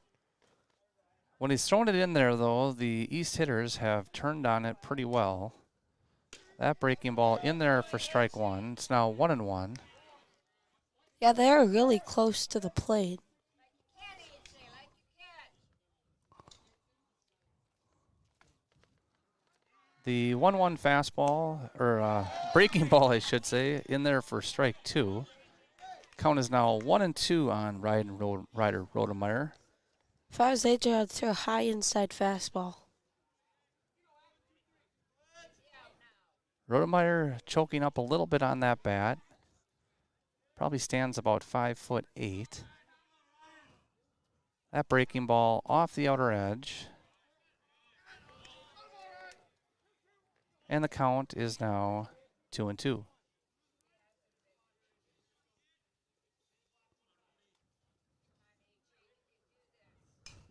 When he's thrown it in there, though, the East hitters have turned on it pretty well. That breaking ball in there for strike one. It's now 1-1.
Yeah, they're really close to the plate.
The 1-1 fastball, or breaking ball, I should say, in there for strike two. Count is now 1-2 on Ryder Rodemeyer.
If I was AJ, I'd throw a high inside fastball.
Rodemeyer choking up a little bit on that bat. Probably stands about 5'8". That breaking ball off the outer edge. And the count is now 2-2.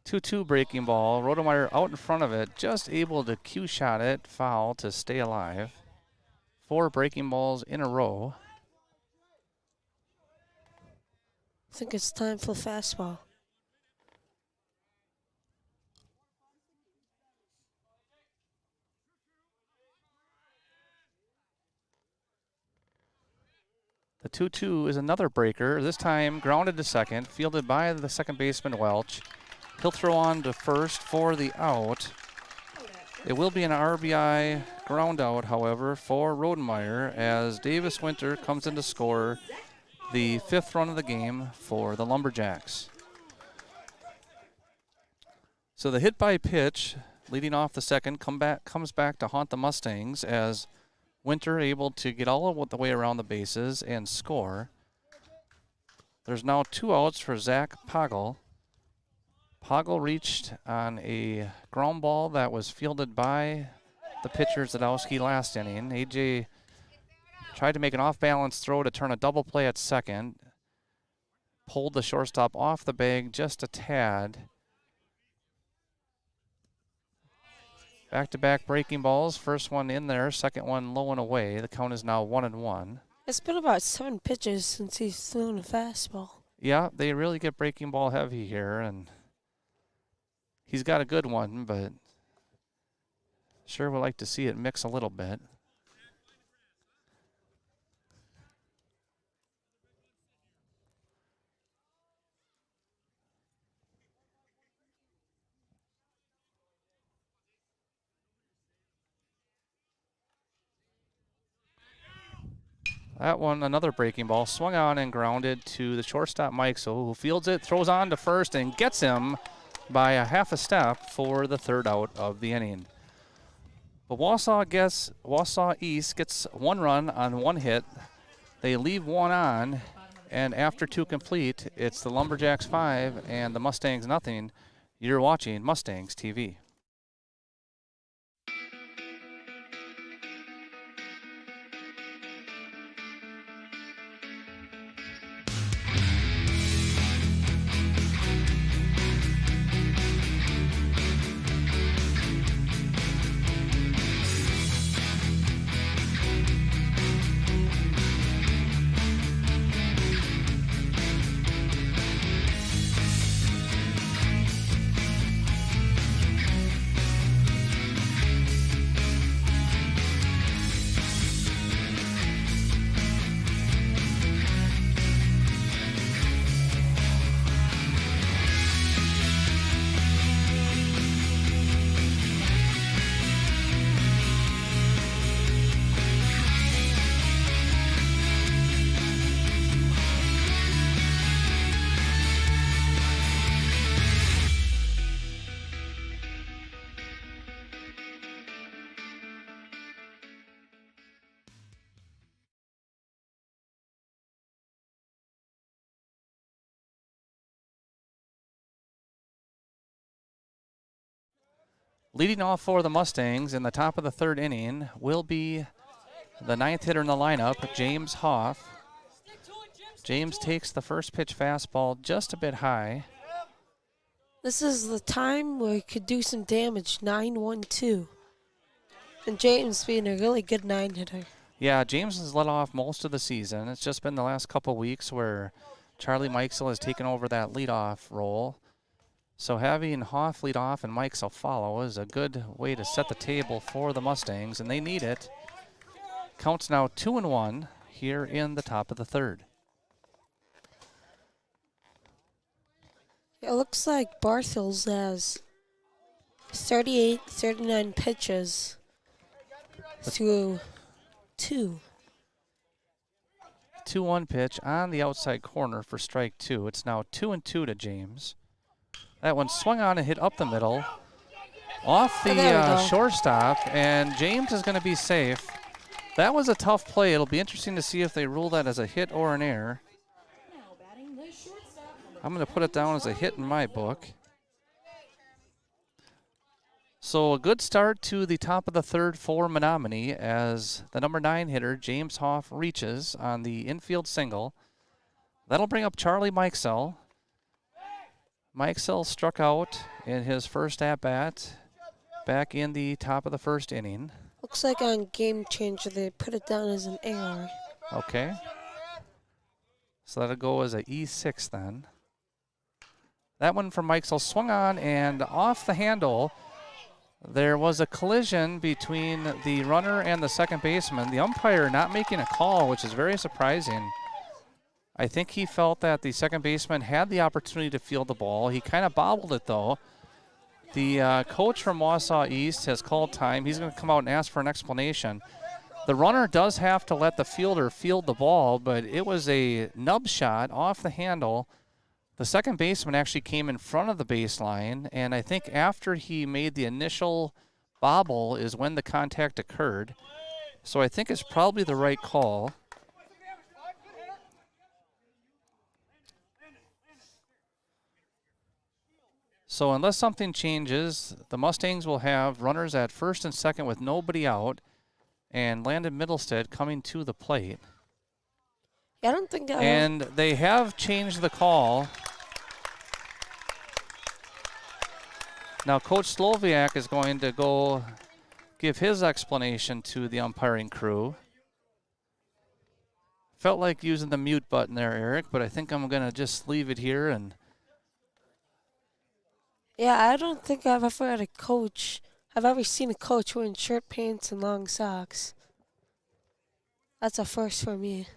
Two breaking ball. Rodemeyer out in front of it, just able to cue shot it, foul to stay alive. 4 breaking balls in a row.
I think it's time for fastball.
The 2-2 is another breaker, this time grounded to second, fielded by the second baseman Welch. He'll throw on to first for the out. It will be an RBI ground out, however, for Rodemeyer as Davis Winter comes in to score the 5th run of the game for the Lumberjacks. So the hit by pitch leading off the second comes back to haunt the Mustangs as Winter able to get all the way around the bases and score. There's now 2 outs for Zach Poggle. Poggle reached on a ground ball that was fielded by the pitcher Zadowski last inning. AJ tried to make an off-balance throw to turn a double play at second. Pulled the shortstop off the bag just a tad. Back-to-back breaking balls. First one in there, second one low and away. The count is now 1-1.
It's been about 7 pitches since he's thrown a fastball.
Yeah, they really get breaking ball heavy here, and he's got a good one, but sure would like to see it mix a little bit. That one, another breaking ball, swung on and grounded to the shortstop Mike, so who fields it, throws on to first, and gets him by a half a step for the 3rd out of the inning. But Wausau East gets 1 run on 1 hit. They leave 1 on, and after 2 complete, it's the Lumberjacks 5 and the Mustangs nothing. You're watching Mustangs TV. Leading off for the Mustangs in the top of the third inning will be the ninth hitter in the lineup, James Hoff. James takes the first pitch fastball just a bit high.
This is the time where he could do some damage, 9-1-2. And James being a really good 9-hitter.
Yeah, James has led off most of the season. It's just been the last couple weeks where Charlie Mikesell has taken over that leadoff role. So having Hoff lead off and Mikesell follow is a good way to set the table for the Mustangs, and they need it. Counts now 2-1 here in the top of the third.
It looks like Barthels has 38, 39 pitches through 2.
2-1 pitch on the outside corner for strike 2. It's now 2-2 to James. That one swung on and hit up the middle, off the shortstop, and James is going to be safe. That was a tough play. It'll be interesting to see if they rule that as a hit or an error. I'm going to put it down as a hit in my book. So a good start to the top of the third for Menomonie as the number 9 hitter, James Hoff, reaches on the infield single. That'll bring up Charlie Mikesell. Mikesell struck out in his first at-bat back in the top of the first inning.
Looks like on Game Changer they put it down as an error.
Okay. So that'll go as a E6 then. That one from Mikesell swung on and off the handle. There was a collision between the runner and the second baseman. The umpire not making a call, which is very surprising. I think he felt that the second baseman had the opportunity to field the ball. He kind of bobbled it, though. The coach from Wausau East has called time. He's going to come out and ask for an explanation. The runner does have to let the fielder field the ball, but it was a nub shot off the handle. The second baseman actually came in front of the baseline, and I think after he made the initial bobble is when the contact occurred. So I think it's probably the right call. So unless something changes, the Mustangs will have runners at first and second with nobody out, and Landon Middlestead coming to the plate.
I don't think
and they have changed the call. Now Coach Sloviak is going to go give his explanation to the umpiring crew. Felt like using the mute button there, Eric, but I think I'm going to just leave it here. And
yeah, I don't think I've ever had a coach. I've ever seen a coach wearing shirt pants and long socks. That's a first for me.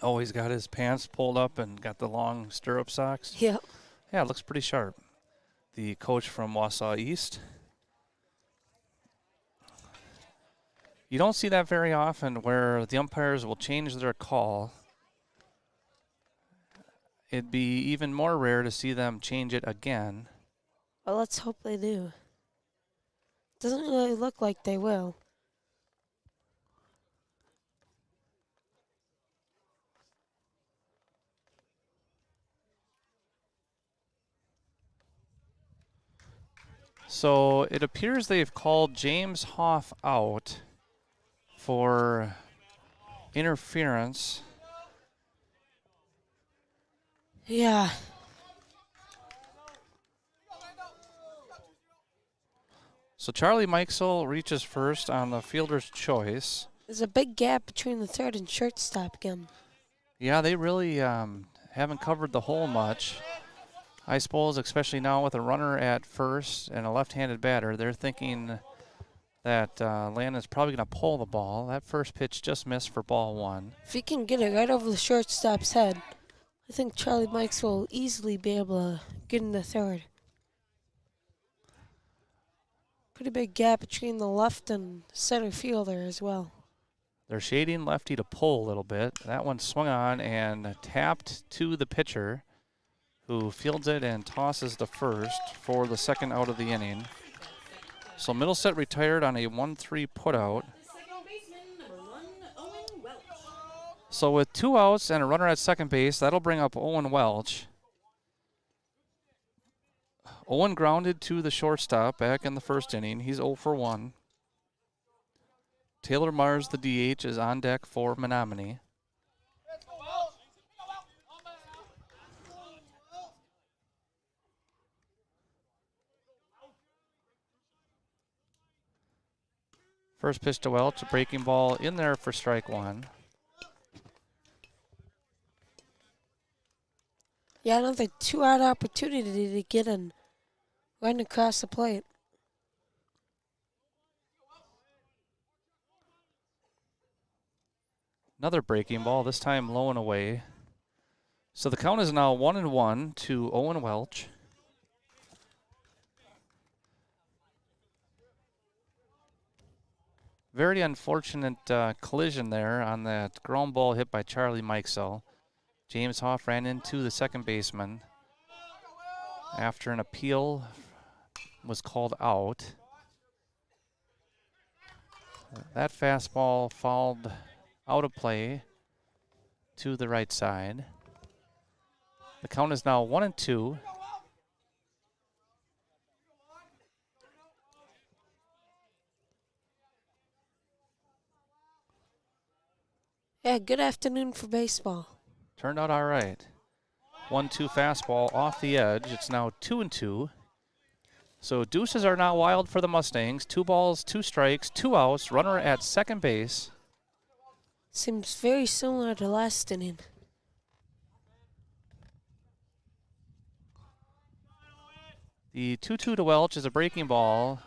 Oh, he's got his pants pulled up and got the long stirrup socks?
Yep.
Yeah, it looks pretty sharp. The coach from Wausau East. You don't see that very often where the umpires will change their call. It'd be even more rare to see them change it again.
Well, let's hope they do. Doesn't really look like they will.
So it appears they've called James Hoff out for interference.
Yeah.
So Charlie Mikesell reaches first on the fielder's choice.
There's a big gap between the third and shortstop again.
Yeah, they really haven't covered the hole much. I suppose, especially now with a runner at first and a left-handed batter, they're thinking that Landon's probably going to pull the ball. That first pitch just missed for ball 1.
If he can get it right over the shortstop's head, I think Charlie Mikes will easily be able to get in the third. Pretty big gap between the left and center fielder as well.
They're shading lefty to pull a little bit. That one swung on and tapped to the pitcher, who fields it and tosses to first for the second out of the inning. So Middleset retired on a 1-3 putout. So with 2 outs and a runner at second base, that'll bring up Owen Welch. Owen grounded to the shortstop back in the first inning. He's 0 for 1. Taylor Mars, the DH, is on deck for Menomonie. First pitch to Welch, a breaking ball in there for strike one.
Yeah, another 2-out opportunity to get in right across the plate.
Another breaking ball, this time low and away. So the count is now 1-1 to Owen Welch. Very unfortunate collision there on that ground ball hit by Charlie Mikesell. James Hoff ran into the second baseman after an appeal was called out. That fastball fouled out of play to the right side. The count is now 1-2.
Yeah, good afternoon for baseball.
Turned out all right. 1-2 fastball off the edge. It's now 2-2. So deuces are not wild for the Mustangs. 2 balls, 2 strikes, 2 outs. Runner at second base.
Seems very similar to last inning.
The 2-2 to Welch is a breaking ball.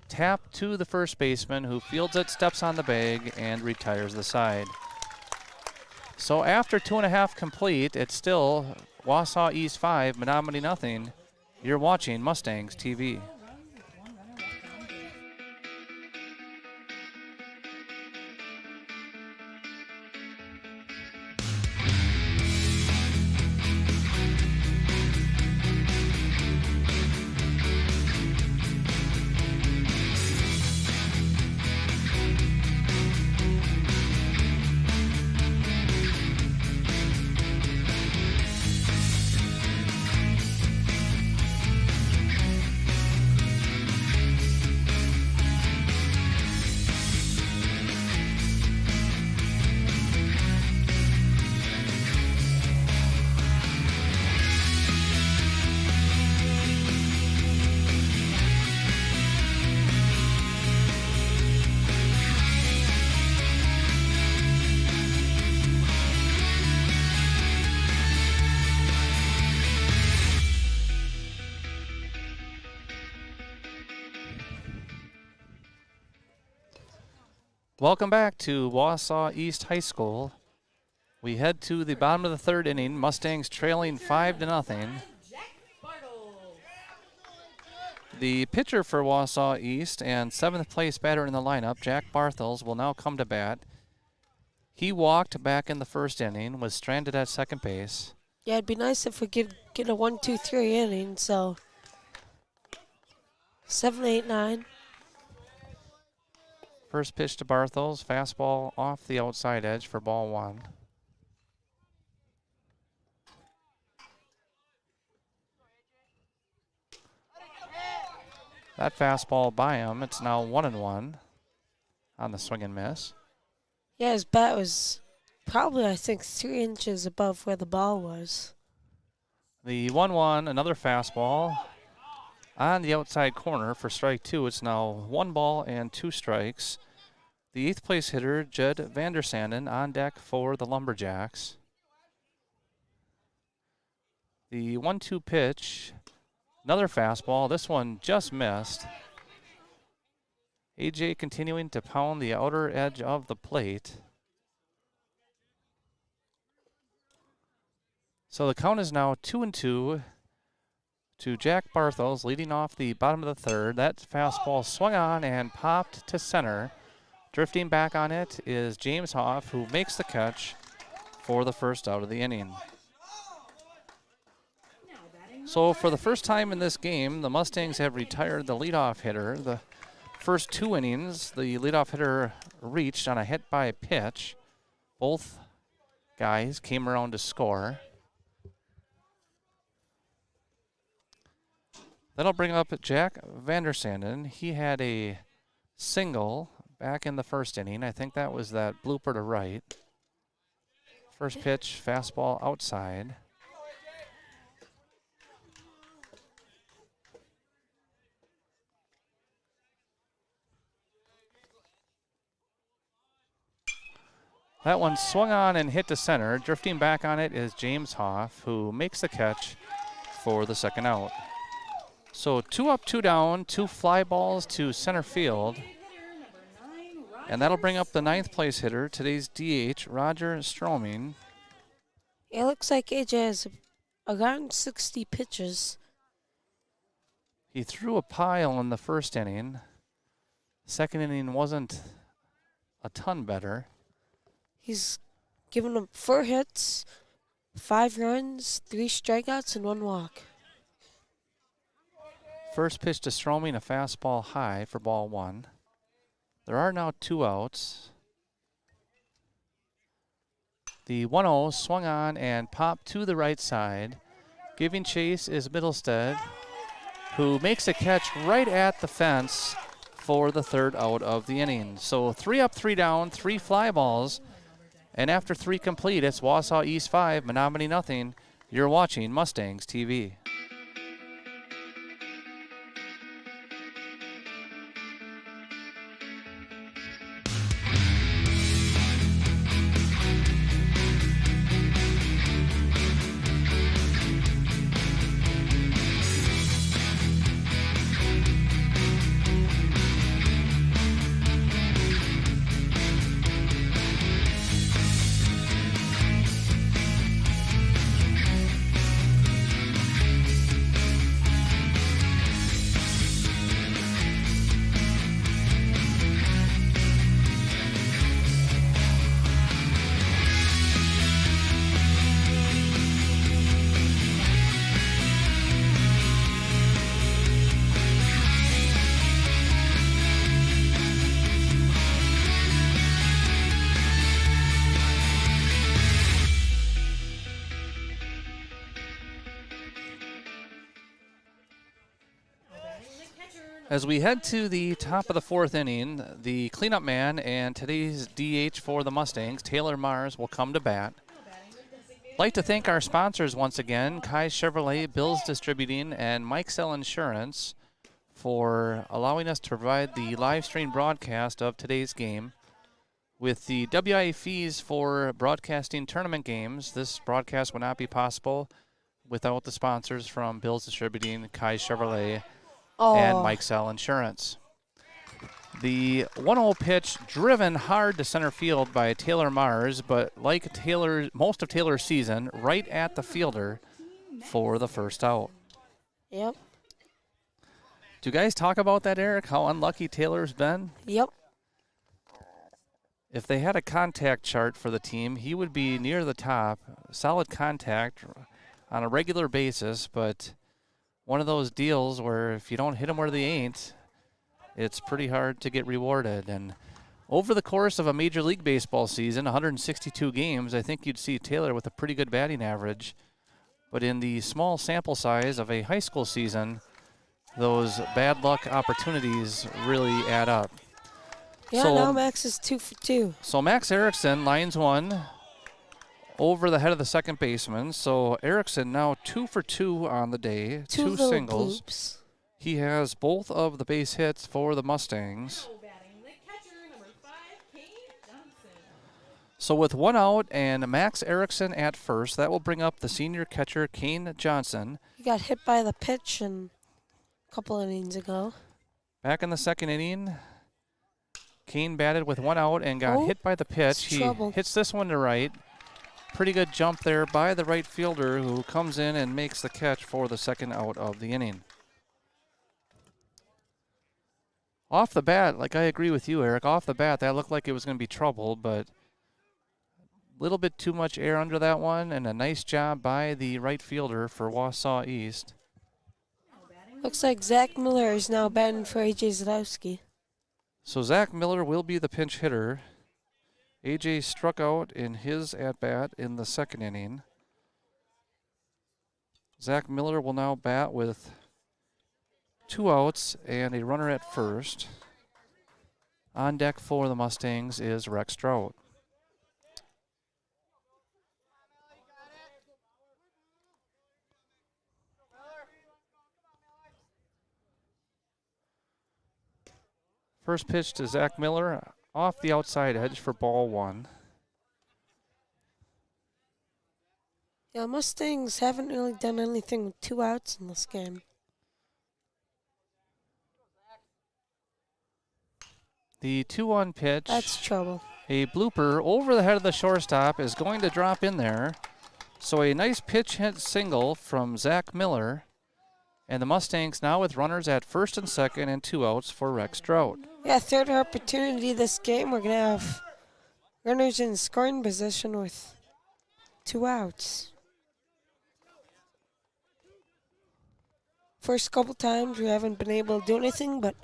Tap to the first baseman who fields it, steps on the bag, and retires the side. So after 2.5 complete, it's still Wausau East 5, Menomonie nothing. You're watching Mustangs TV. Welcome back to Wausau East High School. We head to the bottom of the third inning. Mustangs trailing 5-0. The pitcher for Wausau East and 7th place batter in the lineup, Jack Barthels, will now come to bat. He walked back in the first inning, was stranded at second base.
Yeah, it'd be nice if we could get a 1-2-3 inning, so 7, 8, 9.
First pitch to Barthels, fastball off the outside edge for ball 1. That fastball by him, it's now 1-1 on the swing and miss.
Yeah, his bat was probably, I think, 3 inches above where the ball was.
The 1-1, another fastball on the outside corner for strike 2. It's now 1 ball and 2 strikes. The 8th place hitter, Jed Vandersanden, on deck for the Lumberjacks. The 1-2 pitch, another fastball. This one just missed. AJ continuing to pound the outer edge of the plate. So the count is now 2-2 to Jack Barthels, leading off the bottom of the third. That fastball swung on and popped to center. Drifting back on it is James Hoff, who makes the catch for the first out of the inning. So for the first time in this game, the Mustangs have retired the leadoff hitter. The first 2 innings, the leadoff hitter reached on a hit by pitch. Both guys came around to score. That'll bring up Jack Vandersanden. He had a single back in the first inning. I think that was that blooper to right. First pitch, fastball outside. That one swung on and hit to center. Drifting back on it is James Hoff, who makes the catch for the second out. So 2 up, 2 down, 2 fly balls to center field. And that'll bring up the 9th place hitter, today's DH, Roger Stroming.
It looks like AJ has around 60 pitches.
He threw a pile in the first inning. Second inning wasn't a ton better.
He's given up 4 hits, 5 runs, 3 strikeouts, and 1 walk.
First pitch to Stroming, a fastball high for ball 1. There are now 2 outs. The 1-0 swung on and popped to the right side. Giving chase is Middlestead, who makes a catch right at the fence for the 3rd out of the inning. So 3 up, 3 down, 3 fly balls. And after 3 complete, it's Wausau East 5, Menomonie nothing. You're watching Mustangs TV. As we head to the top of the 4th inning, the cleanup man and today's DH for the Mustangs, Taylor Mars, will come to bat. Like to thank our sponsors once again, Kai Chevrolet, Bills Distributing, and Mike Sell Insurance for allowing us to provide the live stream broadcast of today's game. With the WIAA fees for broadcasting tournament games, this broadcast would not be possible without the sponsors from Bills Distributing, Kai Chevrolet, and Mike Sell Insurance. The 1-0 pitch driven hard to center field by Taylor Mars, but like most of Taylor's season, right at the fielder for the first out.
Yep.
Do you guys talk about that, Eric, how unlucky Taylor's been?
Yep.
If they had a contact chart for the team, he would be near the top. Solid contact on a regular basis, but one of those deals where if you don't hit them where they ain't, it's pretty hard to get rewarded. And over the course of a Major League Baseball season, 162 games, I think you'd see Taylor with a pretty good batting average. But in the small sample size of a high school season, those bad luck opportunities really add up.
Yeah,
so,
now Max is 2 for 2.
So Max Erickson lines one over the head of the second baseman. So Erickson now 2 for 2 on the day, 2 singles.
Bloops.
He has both of the base hits for the Mustangs. So with 1 out and Max Erickson at first, that will bring up the senior catcher, Kane Johnson.
He got hit by the pitch a couple innings ago.
Back in the second inning, Kane batted with 1 out and got hit by the pitch. He hits this one to right. Pretty good jump there by the right fielder, who comes in and makes the catch for the second out of the inning. Off the bat, like I agree with you, Eric, off the bat, that looked like it was going to be trouble, but a little bit too much air under that one, and a nice job by the right fielder for Wausau East.
Looks like Zach Miller is now batting for AJ Zadowski.
So Zach Miller will be the pinch hitter. AJ struck out in his at-bat in the second inning. Zach Miller will now bat with 2 outs and a runner at first. On deck for the Mustangs is Rex Strout. First pitch to Zach Miller off the outside edge for ball 1.
Yeah, Mustangs haven't really done anything with 2 outs in this game.
The 2-1 pitch.
That's trouble.
A blooper over the head of the shortstop is going to drop in there. So a nice pitch hit single from Zach Miller. And the Mustangs now with runners at first and second and 2 outs for Rex Strout.
Yeah, third opportunity this game. We're going to have runners in scoring position with 2 outs. First couple times we haven't been able to do anything, but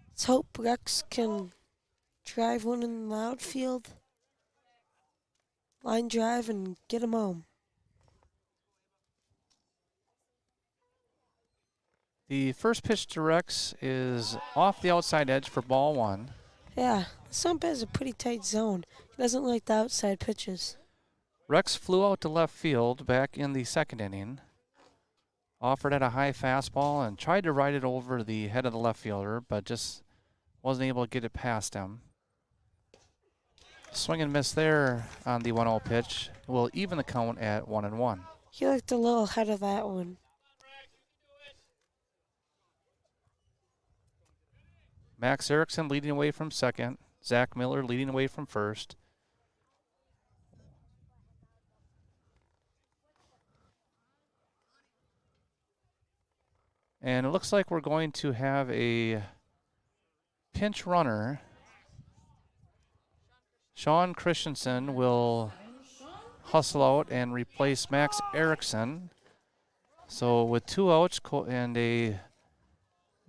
let's hope Rex can drive one in the outfield, line drive, and get him home.
The first pitch to Rex is off the outside edge for ball 1.
Yeah, the sump has a pretty tight zone. He doesn't like the outside pitches.
Rex flew out to left field back in the second inning. Offered at a high fastball and tried to ride it over the head of the left fielder, but just wasn't able to get it past him. Swing and miss there on the 1-0 pitch will even the count at 1-1.
He looked a little ahead of that one.
Max Erickson leading away from second. Zach Miller leading away from first. And it looks like we're going to have a pinch runner. Sean Christensen will hustle out and replace Max Erickson. So with 2 outs and a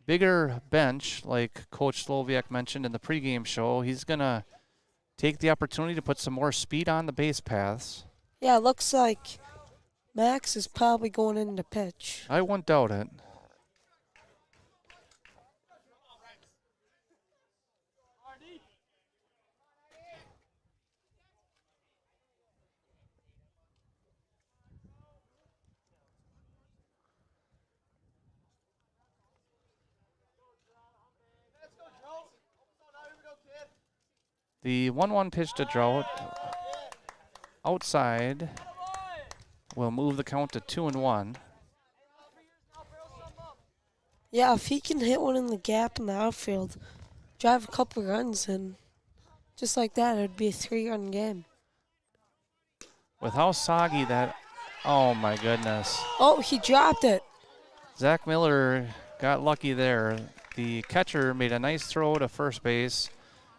bigger bench, like Coach Sloviak mentioned in the pregame show, he's going to take the opportunity to put some more speed on the base paths.
Yeah, it looks like Max is probably going in to pitch.
I won't doubt it. The 1-1 pitch to Drought outside will move the count to 2-1.
Yeah, if he can hit one in the gap in the outfield, drive a couple runs, and just like that, it would be a 3-run game.
With how soggy that, oh my goodness.
Oh, he dropped it.
Zach Miller got lucky there. The catcher made a nice throw to first base.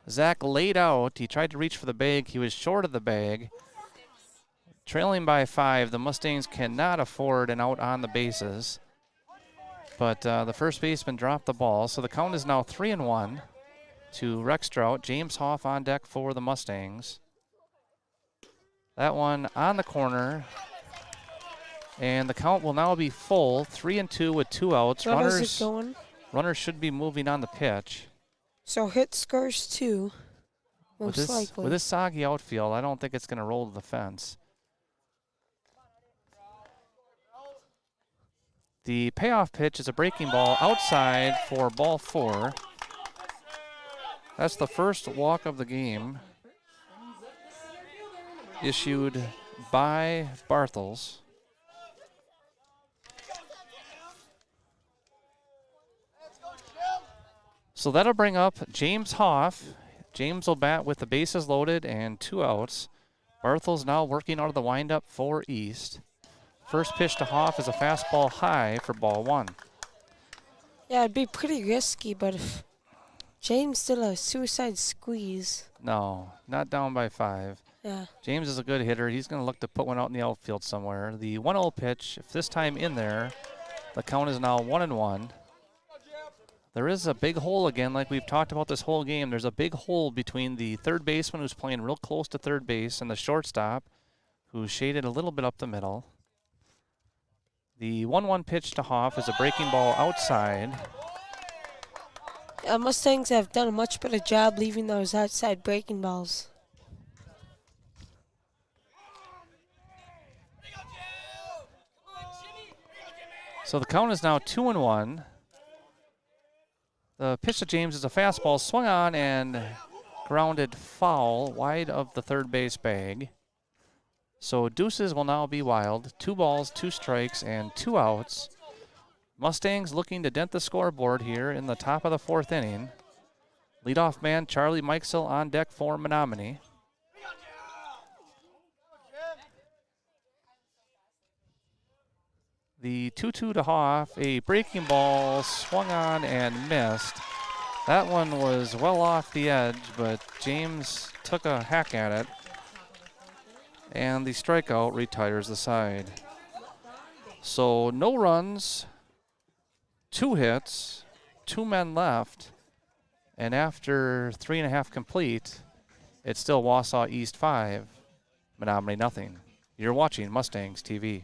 Zach laid out. He tried to reach for the bag. He was short of the bag. Trailing by 5, the Mustangs cannot afford an out on the bases. But the first baseman dropped the ball, so the count is now 3-1 to Rex Strout. James Hoff on deck for the Mustangs. That one on the corner. And the count will now be full, 3-2 with 2 outs. Runners should be moving on the pitch.
So hit scores 2, most likely.
With this soggy outfield, I don't think it's going to roll to the fence. The payoff pitch is a breaking ball outside for ball 4. That's the first walk of the game issued by Bartels. So that'll bring up James Hoff. James will bat with the bases loaded and 2 outs. Bartels now working out of the windup for East. First pitch to Hoff is a fastball high for ball 1.
Yeah, it'd be pretty risky, but if James did a suicide squeeze.
No, not down by 5.
Yeah.
James is a good hitter. He's going to look to put one out in the outfield somewhere. The 1-0 pitch, if this time in there, the count is now 1-1. There is a big hole again, like we've talked about this whole game. There's a big hole between the third baseman, who's playing real close to third base, and the shortstop, who's shaded a little bit up the middle. The 1-1 pitch to Hoff is a breaking ball outside.
Mustangs have done a much better job leaving those outside breaking balls.
So the count is now 2-1. The pitch to James is a fastball swung on and grounded foul wide of the third base bag. So deuces will now be wild. 2 balls, 2 strikes, and 2 outs. Mustangs looking to dent the scoreboard here in the top of the 4th inning. Leadoff man Charlie Mikesell on deck for Menomonie. The 2-2 to Hoff, a breaking ball swung on and missed. That one was well off the edge, but James took a hack at it. And the strikeout retires the side. So no runs, 2 hits, 2 men left, and after 3.5 complete, it's still Wausau East 5, Menomonie nothing. You're watching Mustangs TV.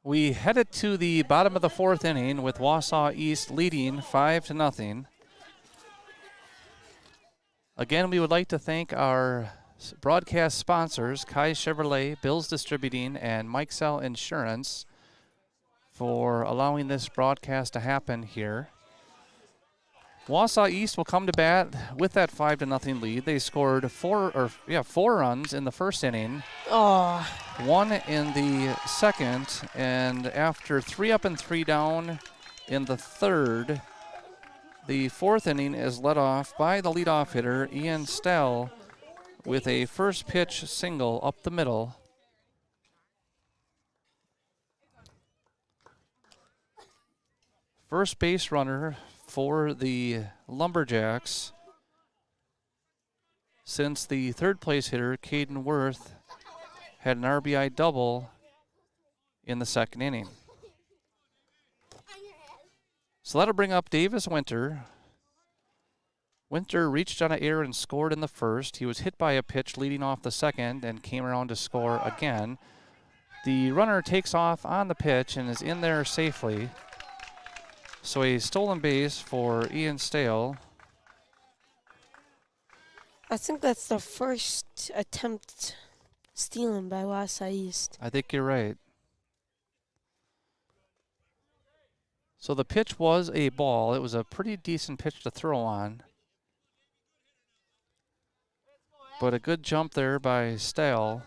We headed to the bottom of the 4th inning with Wausau East leading 5-0. Again, we would like to thank our broadcast sponsors, Kai Chevrolet, Bills Distributing, and Mikesell Insurance for allowing this broadcast to happen here. Wausau East will come to bat with that 5-0 lead. They scored 4 runs in the 1st inning.
Oh,
1 in the 2nd, and after 3 up and 3 down in the 3rd, the 4th inning is led off by the leadoff hitter, Ian Stell, with a first pitch single up the middle. First base runner for the Lumberjacks since the 3rd place hitter, Caden Worth, had an RBI double in the 2nd inning. So that'll bring up Davis Winter. Winter reached on an error and scored in the 1st. He was hit by a pitch leading off the 2nd and came around to score again. The runner takes off on the pitch and is in there safely. So a stolen base for Ian Stale.
I think that's the first attempt stealing by Wausau East.
I think you're right. So the pitch was a ball. It was a pretty decent pitch to throw on. But a good jump there by Stale.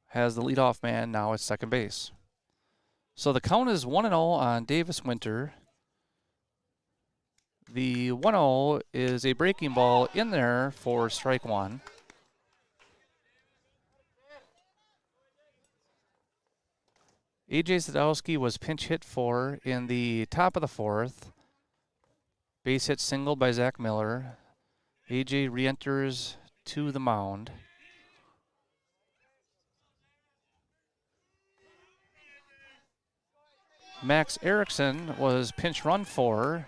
Has the leadoff man now at second base. So the count is 1-0 on Davis Winter. The 1-0 is a breaking ball in there for strike 1. A.J. Zadowski was pinch hit for in the top of the 4th. Base hit single by Zach Miller. A.J. re-enters to the mound. Max Erickson was pinch run for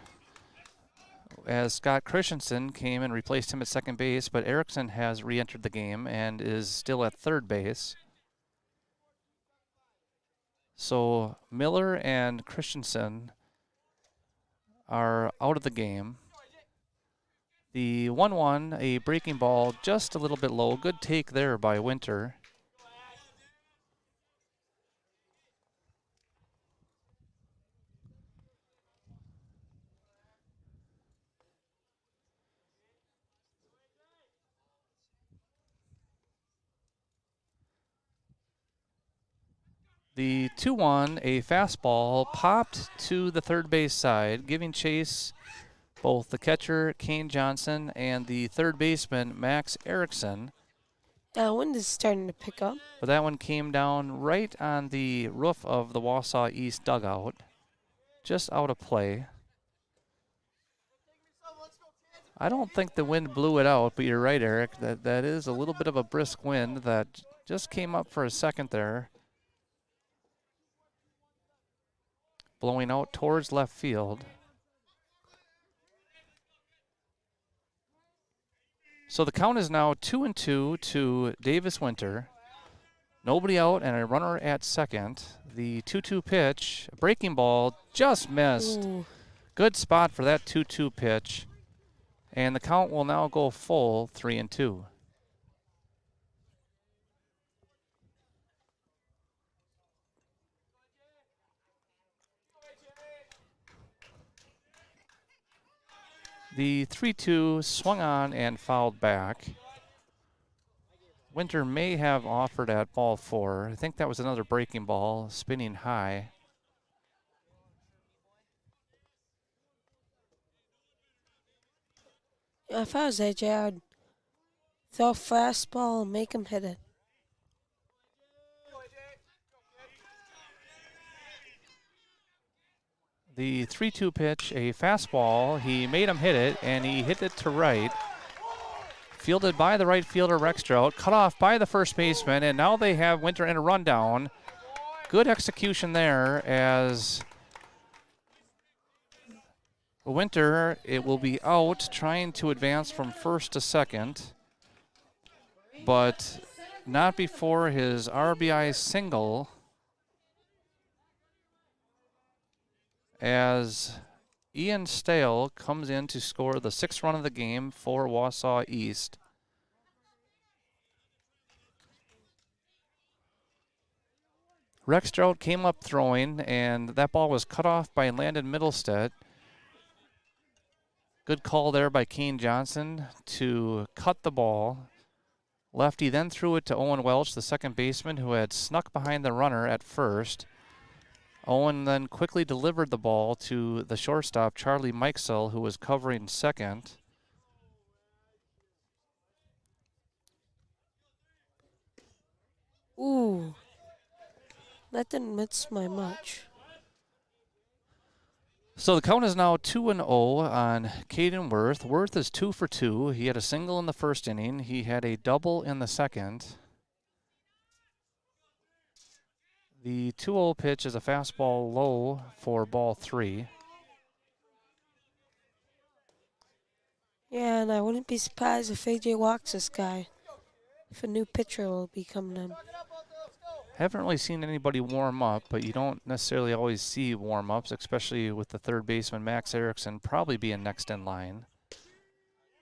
as Scott Christensen came and replaced him at second base, but Erickson has re-entered the game and is still at third base. So Miller and Christensen are out of the game. The 1-1, a breaking ball just a little bit low. Good take there by Winter. The 2-1, a fastball popped to the third base side, giving chase both the catcher, Kane Johnson, and the third baseman, Max Erickson.
Wind is starting to pick up.
But that one came down right on the roof of the Wausau East dugout, just out of play. I don't think the wind blew it out, but you're right, Eric. That is a little bit of a brisk wind that just came up for a second there, blowing out towards left field. So the count is now 2-2 to Davis Winter. Nobody out and a runner at second. The 2-2 pitch, breaking ball, just missed.
Ooh.
Good spot for that 2-2 pitch. And the count will now go full 3-2. The 3-2 swung on and fouled back. Winter may have offered at ball 4. I think that was another breaking ball, spinning high.
If I was AJ, I'd throw a fastball and make him hit it.
The 3-2 pitch, a fastball. He made him hit it, and he hit it to right. Fielded by the right fielder, Rextrout. Cut off by the first baseman, and now they have Winter in a rundown. Good execution there as Winter, it will be out, trying to advance from first to second, but not before his RBI single, as Ian Stale comes in to score the 6th run of the game for Wausau East. Rextrout came up throwing, and that ball was cut off by Landon Middlestead. Good call there by Kane Johnson to cut the ball. Lefty then threw it to Owen Welch, the second baseman, who had snuck behind the runner at first. Owen then quickly delivered the ball to the shortstop, Charlie Mikesell, who was covering second.
Ooh. That didn't miss my much.
So the count is now 2-0 on Caden Worth. Worth is 2 for 2. He had a single in the first inning. He had a double in the second. The 2-0 pitch is a fastball low for ball 3.
Yeah, and I wouldn't be surprised if AJ walks this guy. If a new pitcher will be coming in.
Haven't really seen anybody warm up, but you don't necessarily always see warm-ups, especially with the third baseman, Max Erickson, probably being next in line.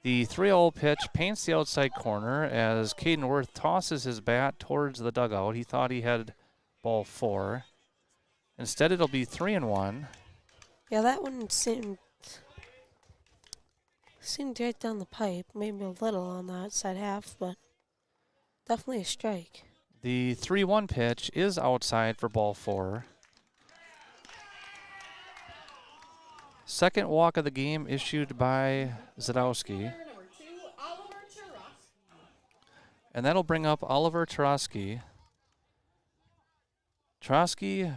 The 3-0 pitch paints the outside corner as Caden Worth tosses his bat towards the dugout. He thought he had ball 4. Instead, it'll be 3-1.
Yeah, that one seemed right down the pipe. Maybe a little on the outside half, but definitely a strike.
The 3-1 pitch is outside for ball 4. Second walk of the game issued by Zadowski. And that'll bring up Oliver Tarosky. Tarosky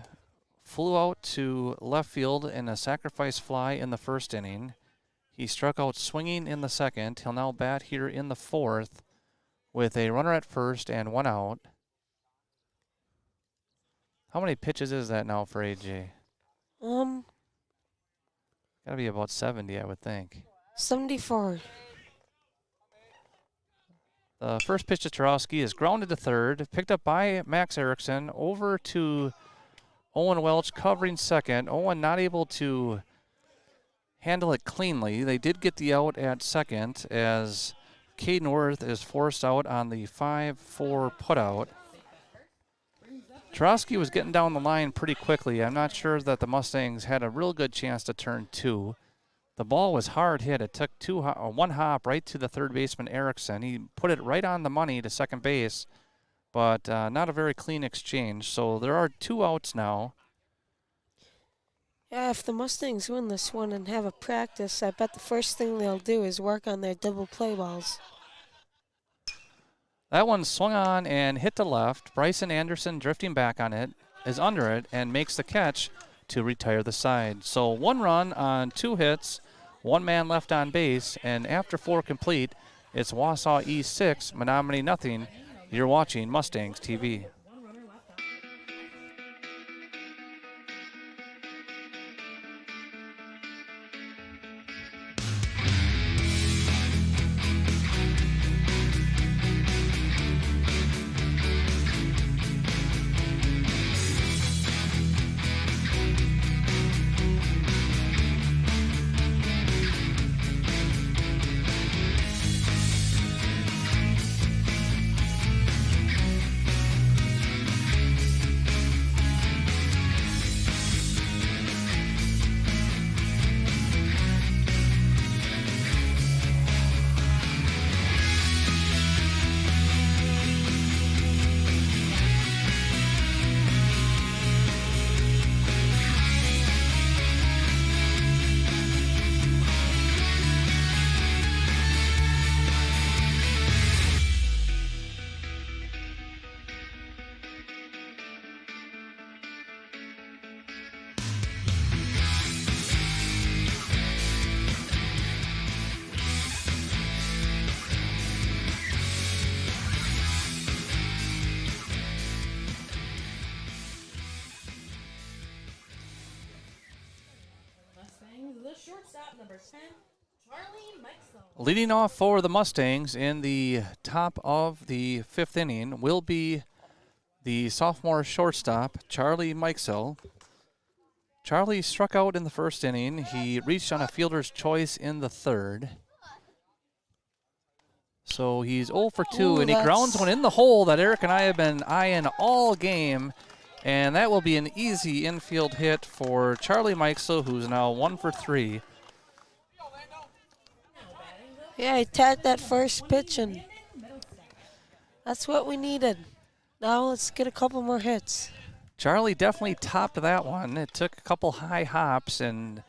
flew out to left field in a sacrifice fly in the first inning. He struck out swinging in the second. He'll now bat here in the 4th with a runner at first and 1 out. How many pitches is that now for AJ? Gotta be about 70, I would think.
74.
The first pitch to Tarowski is grounded to third, picked up by Max Erickson, over to Owen Welch covering second. Owen not able to handle it cleanly. They did get the out at second as Caden Worth is forced out on the 5-4 putout. Trotsky was getting down the line pretty quickly. I'm not sure that the Mustangs had a real good chance to turn two. The ball was hard hit. It took one hop right to the third baseman, Erickson. He put it right on the money to second base, but not a very clean exchange. So there are 2 outs now.
Yeah, if the Mustangs win this one and have a practice, I bet the first thing they'll do is work on their double play balls.
That one swung on and hit to left. Bryson Anderson drifting back on it, is under it, and makes the catch to retire the side. So 1 run on 2 hits, 1 man left on base, and after 4 complete, it's Wausau East 6, Menomonie nothing. You're watching Mustangs TV.
Shortstop number 10, Charlie Meixel.
Leading off for the Mustangs in the top of the 5th inning will be the sophomore shortstop, Charlie Meixel. Charlie struck out in the 1st inning. He reached on a fielder's choice in the 3rd. So he's 0 for 2, and he grounds one in the hole that Eric and I have been eyeing all game. And that will be an easy infield hit for Charlie Meixel, who's now 1 for 3.
Yeah, he tagged that first pitch, and that's what we needed. Now let's get a couple more hits.
Charlie definitely topped that one. It took a couple high hops, and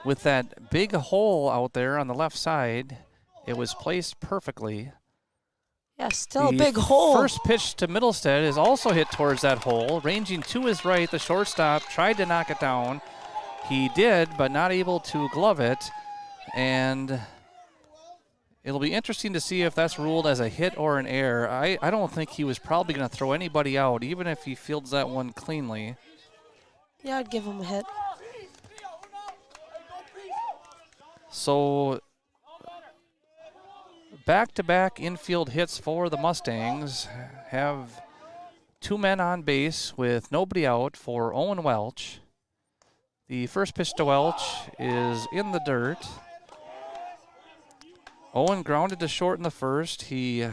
with that big hole out there on the left side, it was placed perfectly.
Yeah, still a big hole.
First pitch to Middlestead is also hit towards that hole. Ranging to his right, the shortstop tried to knock it down. He did, but not able to glove it. And it'll be interesting to see if that's ruled as a hit or an error. I don't think he was probably going to throw anybody out, even if he fields that one cleanly.
Yeah, I'd give him a hit.
So back-to-back infield hits for the Mustangs have 2 men on base with nobody out for Owen Welch. The first pitch to Welch is in the dirt. Owen grounded to short in the 1st. He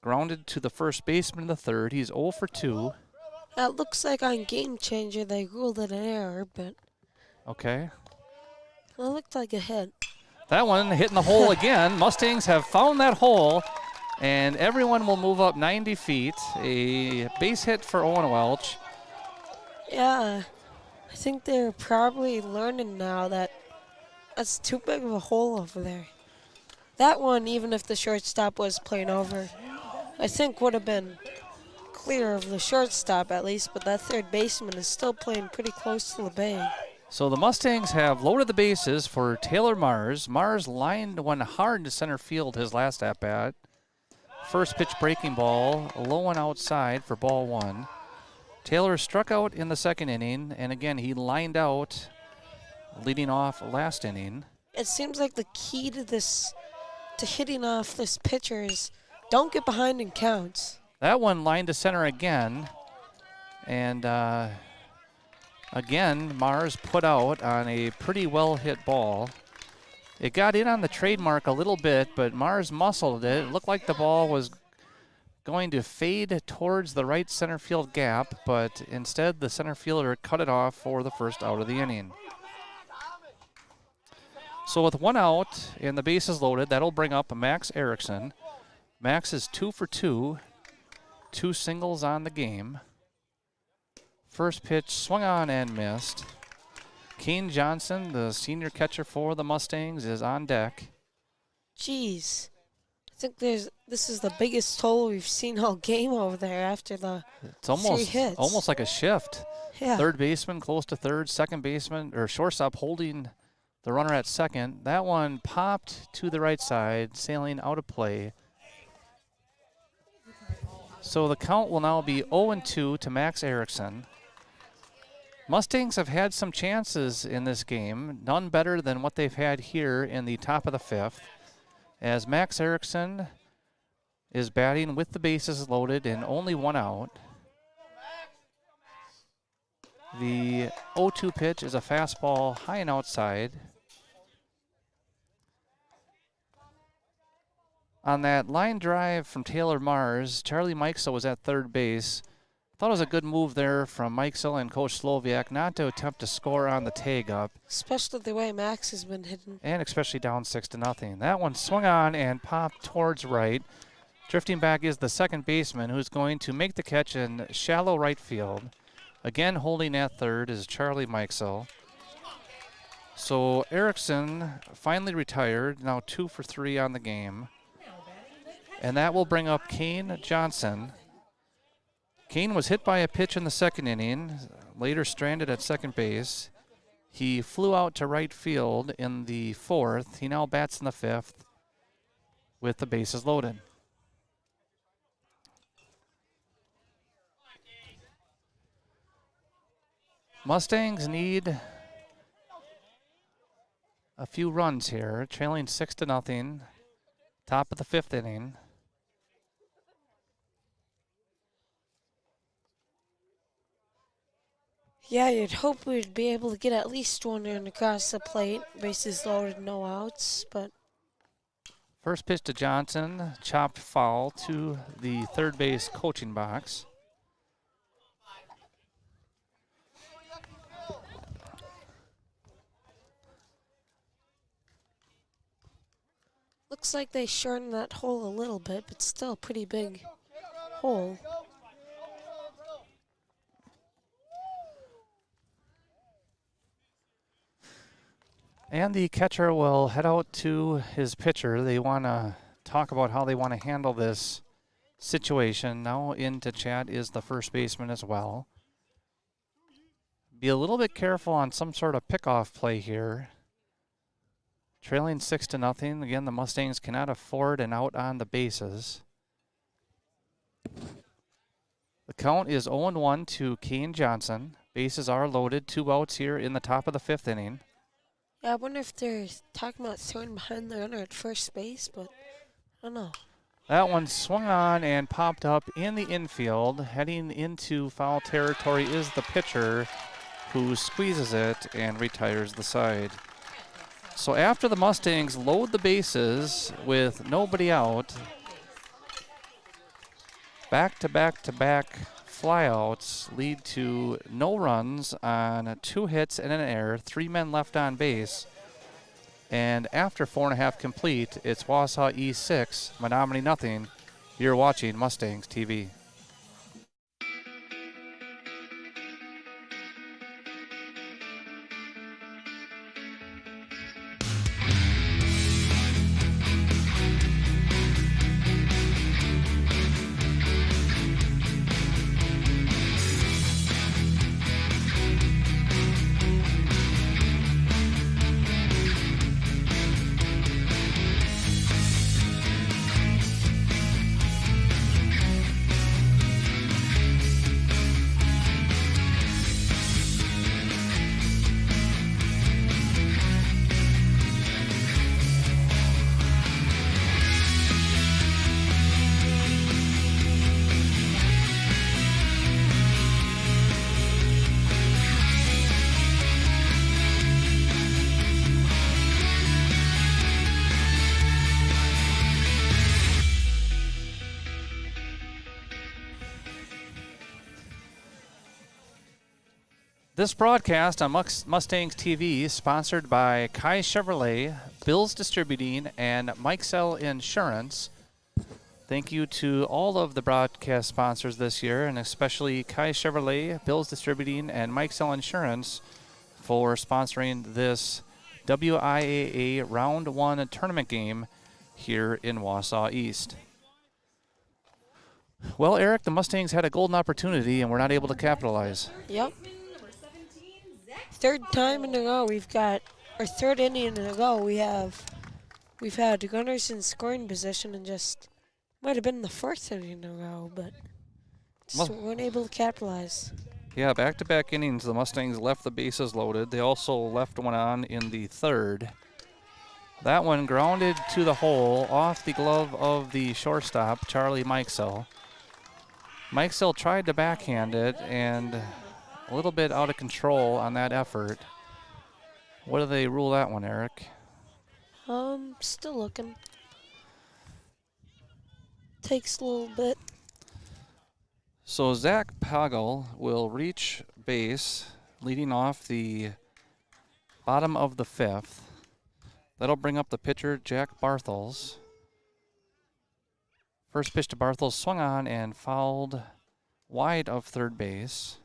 grounded to the first baseman in the 3rd. He's 0 for 2.
That looks like on Game Changer they ruled it an error, but
Okay.
it looked like a hit.
That one hitting the hole again. Mustangs have found that hole, and everyone will move up 90 feet. A base hit for Owen Welch.
Yeah, I think they're probably learning now that that's too big of a hole over there. That one, even if the shortstop was playing over, I think would have been clear of the shortstop at least, but that third baseman is still playing pretty close to the bag.
So the Mustangs have loaded the bases for Taylor Mars. Mars lined one hard to center field his last at-bat. First pitch breaking ball, low and outside for ball 1. Taylor struck out in the 2nd inning, and again, he lined out leading off last inning.
It seems like the key to this, to hitting off this pitcher is don't get behind in counts.
That one lined to center again, and Again, Mars put out on a pretty well-hit ball. It got in on the trademark a little bit, but Mars muscled it. It looked like the ball was going to fade towards the right center field gap, but instead the center fielder cut it off for the first out of the inning. So with 1 out and the bases loaded, that'll bring up Max Erickson. Max is 2 for 2, 2 singles on the game. First pitch swung on and missed. Kane Johnson, the senior catcher for the Mustangs, is on deck.
Jeez. I think this is the biggest total we've seen all game over there after the
It's
3 hits.
almost like a shift.
Yeah.
Third baseman close to third, second baseman or shortstop holding the runner at second. That one popped to the right side, sailing out of play. So the count will now be 0-2 to Max Erickson. Mustangs have had some chances in this game, none better than what they've had here in the top of the 5th, as Max Erickson is batting with the bases loaded and only 1 out. The 0-2 pitch is a fastball high and outside. On that line drive from Taylor Mars, Charlie Mikesell was at third base. Thought it was a good move there from Mikesell and Coach Sloviak not to attempt to score on the tag up.
Especially the way Max has been hitting.
And especially down 6-0. That one swung on and popped towards right. Drifting back is the second baseman, who's going to make the catch in shallow right field. Again holding at third is Charlie Mikesell. So Erickson finally retired, now 2 for 3 on the game. And that will bring up Kane Johnson. Kane was hit by a pitch in the second inning, later stranded at second base. He flew out to right field in the 4th. He now bats in the 5th with the bases loaded. Mustangs need a few runs here, trailing 6-0, top of the 5th inning.
Yeah, you'd hope we'd be able to get at least 1 run across the plate. Bases loaded, no outs, but
First pitch to Johnson, chopped foul to the third base coaching box.
looks like they shortened that hole a little bit, but still a pretty big hole.
And the catcher will head out to his pitcher. They want to talk about how they want to handle this situation. Now in to chat is the first baseman as well. Be a little bit careful on some sort of pickoff play here. Trailing 6-0. Again, the Mustangs cannot afford an out on the bases. The count is 0-1 to Kane Johnson. Bases are loaded. 2 outs here in the top of the 5th inning.
Yeah, I wonder if they're talking about throwing behind the runner at first base, but I don't know.
That one swung on and popped up in the infield. Heading into foul territory is the pitcher, who squeezes it and retires the side. So after the Mustangs load the bases with nobody out, back-to-back-to-back flyouts lead to no runs on 2 hits and an error, 3 men left on base. And after 4.5 complete, it's Wausau East 6, Menomonie nothing. You're watching Mustangs TV. This broadcast on Mustangs TV is sponsored by Kai Chevrolet, Bills Distributing, and Mike Sell Insurance. Thank you to all of the broadcast sponsors this year, and especially Kai Chevrolet, Bills Distributing, and Mike Sell Insurance for sponsoring this WIAA Round 1 tournament game here in Wausau East. Well, Eric, the Mustangs had a golden opportunity, and we're not able to capitalize.
Yep. Third time in a row third inning in a row we've had runners in scoring position and just might have been the fourth inning in a row, but just weren't able to capitalize.
Yeah, back-to-back innings, the Mustangs left the bases loaded. They also left one on in the third. That one grounded to the hole off the glove of the shortstop, Charlie Mikesell. Mikesell tried to backhand it, and a little bit out of control on that effort. What do they rule that one, Eric?
Still looking. Takes a little bit.
So Zach Pagel will reach base, leading off the bottom of the fifth. That'll bring up the pitcher, Jack Barthels. First pitch to Barthels, swung on and fouled wide of third base.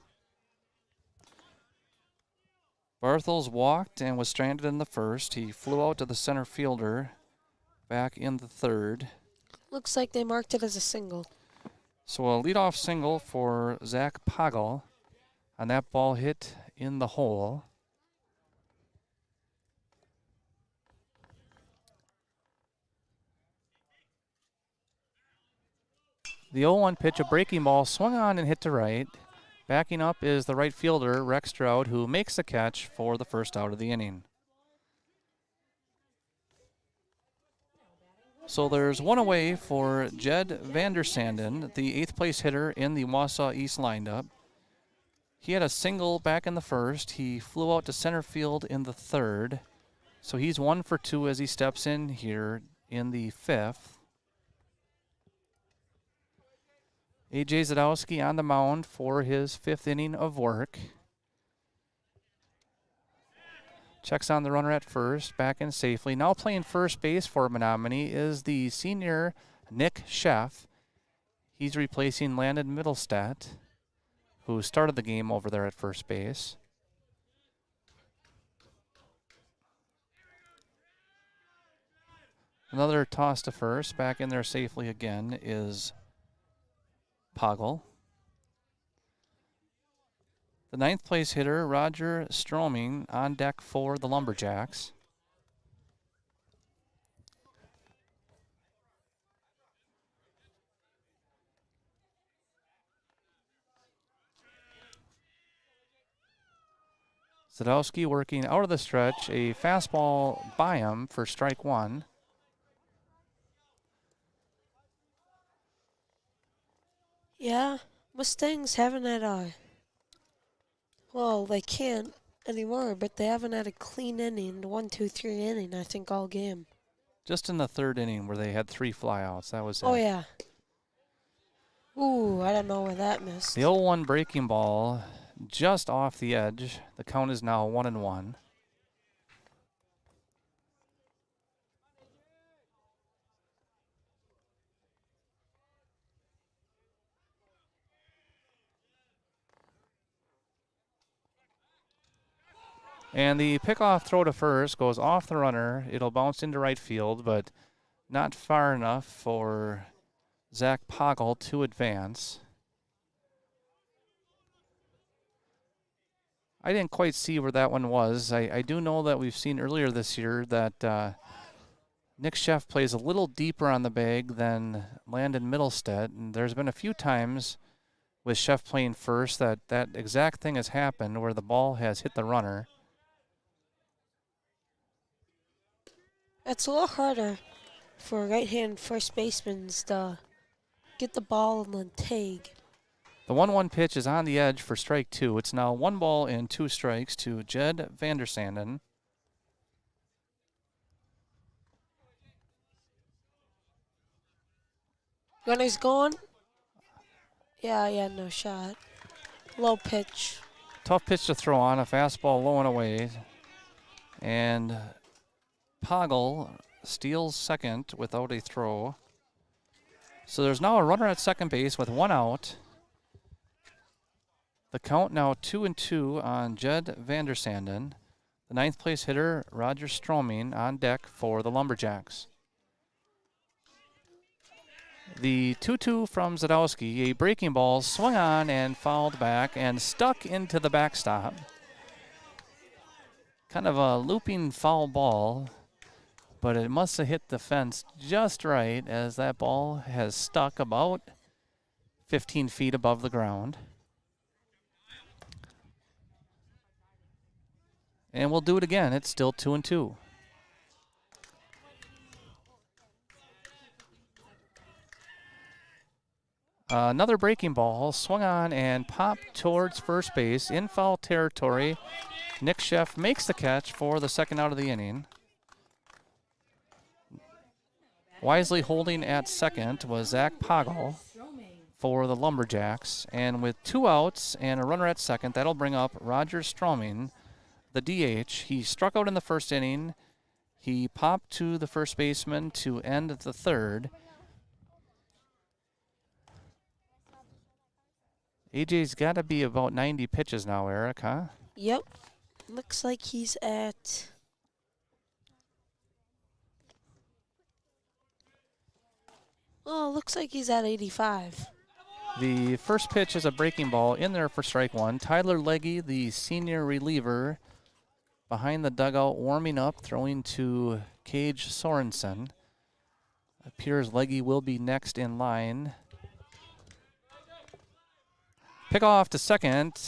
Barthels walked and was stranded in the first. He flew out to the center fielder back in the third.
Looks like they marked it as a single.
So a leadoff single for Zach Pagel on that ball hit in the hole. The 0-1 pitch, a breaking ball, swung on and hit to right. Backing up is the right fielder, Rex Stroud, who makes the catch for the first out of the inning. So there's one away for Jed Vandersanden, the 8th place hitter in the Wausau East lineup. He had a single back in the first. He flew out to center field in the third. So he's 1 for 2 as he steps in here in the fifth. A.J. Zadowski on the mound for his 5th inning of work. Checks on the runner at first, back in safely. Now playing first base for Menomonie is the senior Nick Sheff. He's replacing Landon Middlestadt, who started the game over there at first base. Another toss to first, back in there safely again is Pagel. The 9th place hitter, Roger Stroming, on deck for the Lumberjacks. Zadowski working out of the stretch, a fastball by him for strike 1.
Yeah, Mustangs haven't had well, they can't anymore, but they haven't had a clean inning, 1, 2, 3 inning, I think, all game.
Just in the third inning where they had 3 flyouts. That was it.
Oh, yeah. Ooh, I don't know where that missed.
The 0-1 breaking ball just off the edge. The count is now 1-1. And the pickoff throw to first goes off the runner. It'll bounce into right field, but not far enough for Zach Pagel to advance. I didn't quite see where that one was. I do know that we've seen earlier this year that Nick Sheff plays a little deeper on the bag than Landon Middlestead, and there's been a few times with Sheff playing first that exact thing has happened where the ball has hit the runner.
It's a little harder for right-hand first basemen to get the ball in the tag.
The 1-1 pitch is on the edge for strike 2. It's now 1 ball and 2 strikes to Jed Vandersanden.
Runner's going. Yeah, no shot. Low pitch
Tough pitch to throw on, a fastball low and away. And Poggle steals second without a throw. So there's now a runner at second base with 1 out. The count now 2-2 on Jed Vandersanden. The 9th place hitter, Roger Stroming, on deck for the Lumberjacks. The 2-2 from Zadowski, a breaking ball swung on and fouled back and stuck into the backstop. Kind of a looping foul ball, but it must have hit the fence just right as that ball has stuck about 15 feet above the ground. And we'll do it again. It's still 2-2. Another breaking ball swung on and popped towards first base in foul territory. Nick Sheff makes the catch for the second out of the inning. Wisely holding at second was Zach Poggle for the Lumberjacks. And with 2 outs and a runner at second, that'll bring up Roger Stroming, the DH. He struck out in the first inning. He popped to the first baseman to end the third. AJ's got to be about 90 pitches now, Eric, huh?
Yep. Looks like he's at... Oh, looks like he's at 85.
The first pitch is a breaking ball in there for strike 1. Tyler Legge, the senior reliever, behind the dugout, warming up, throwing to Cage Sorensen. Appears Legge will be next in line. Pick off to second.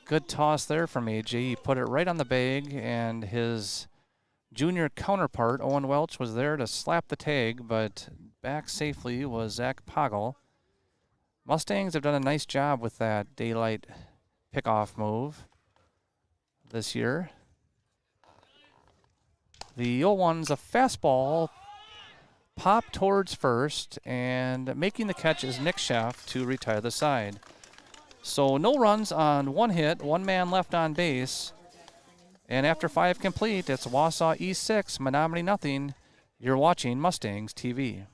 Good toss there from AJ. He put it right on the bag, and his junior counterpart, Owen Welch, was there to slap the tag, but back safely was Zach Poggle. Mustangs have done a nice job with that daylight pickoff move this year. The 0-1's a fastball, pop towards first, and making the catch is Nick Sheff to retire the side. So no runs on 1 hit, 1 man left on base. And after 5 complete, it's Wausau East 6, Menomonie nothing. You're watching Mustangs TV.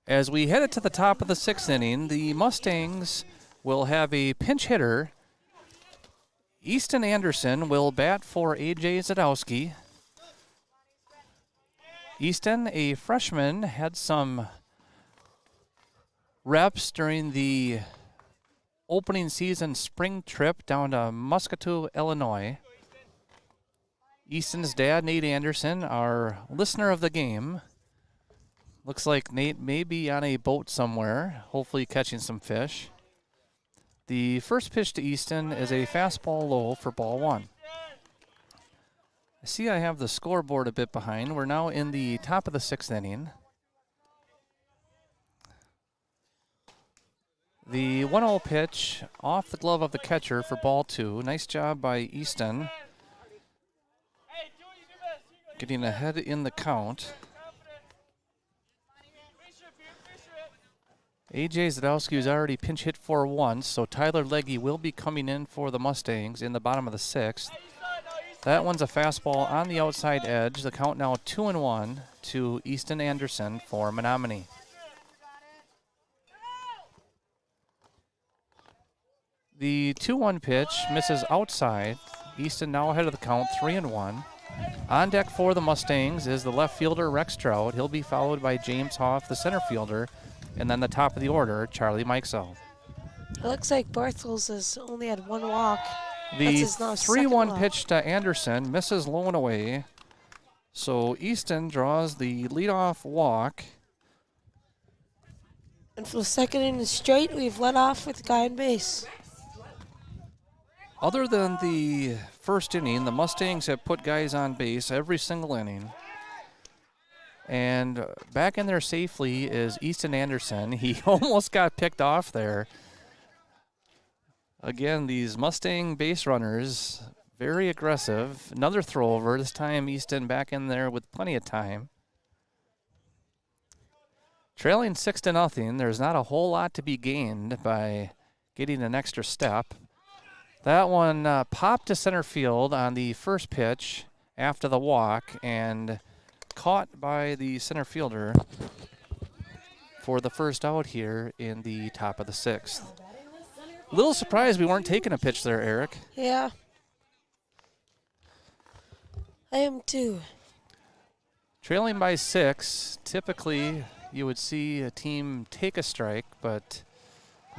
As we head to the top of the 6th inning, the Mustangs will have a pinch hitter. Easton Anderson will bat for A.J. Zadowski. Easton, a freshman, had some reps during the opening season spring trip down to Muscatine, Illinois. Easton's dad, Nate Anderson, our listener of the game. Looks like Nate may be on a boat somewhere, hopefully catching some fish. The first pitch to Easton is a fastball low for ball 1. I see I have the scoreboard a bit behind. We're now in the top of the 6th inning. The 1-0 pitch off the glove of the catcher for ball 2. Nice job by Easton, getting ahead in the count. A.J. Zadowski has already pinch hit for once, so Tyler Legge will be coming in for the Mustangs in the bottom of the 6th. That one's a fastball on the outside edge. The count now 2-1 to Easton Anderson for Menomonie. The 2-1 pitch misses outside. Easton now ahead of the count, 3-1. On deck for the Mustangs is the left fielder, Rex Trout. He'll be followed by James Hoff, the center fielder, and then the top of the order, Charlie Mikesell.
It looks like Bartels has only had one walk.
The
That's his now second
3-1
walk.
pitch to Anderson misses low and away. So Easton draws the leadoff walk.
And for the second inning straight, we've led off with a guy on base.
Other than the first inning, the Mustangs have put guys on base every single inning. And back in there safely is Easton Anderson. He almost got picked off there. Again, these Mustang base runners, very aggressive. Another throw over. This time Easton back in there with plenty of time. Trailing 6-0. There's not a whole lot to be gained by getting an extra step. That one popped to center field on the first pitch after the walk and caught by the center fielder for the first out here in the top of the 6th. Little surprised we weren't taking a pitch there, Eric.
Yeah. I am too.
Trailing by 6, typically you would see a team take a strike, but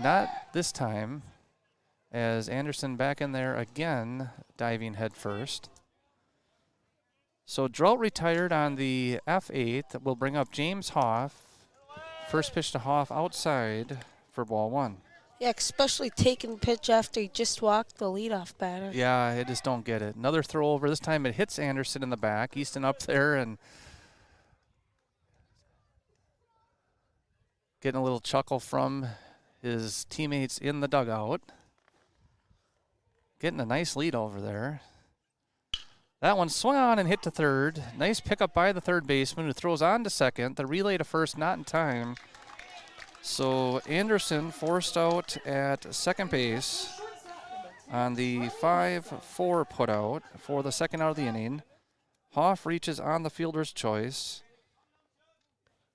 not this time, as Anderson back in there again, diving head first. So Drought retired on the F8. Will bring up James Hoff. First pitch to Hoff outside for ball 1.
Yeah, especially taking pitch after he just walked the leadoff batter.
Yeah, I just don't get it. Another throw over. This time it hits Anderson in the back. Easton up there and getting a little chuckle from his teammates in the dugout. Getting a nice lead over there. That one swung on and hit to third. Nice pickup by the third baseman who throws on to second. The relay to first not in time. So Anderson forced out at second base on the 5-4 putout for the second out of the inning. Hoff reaches on the fielder's choice.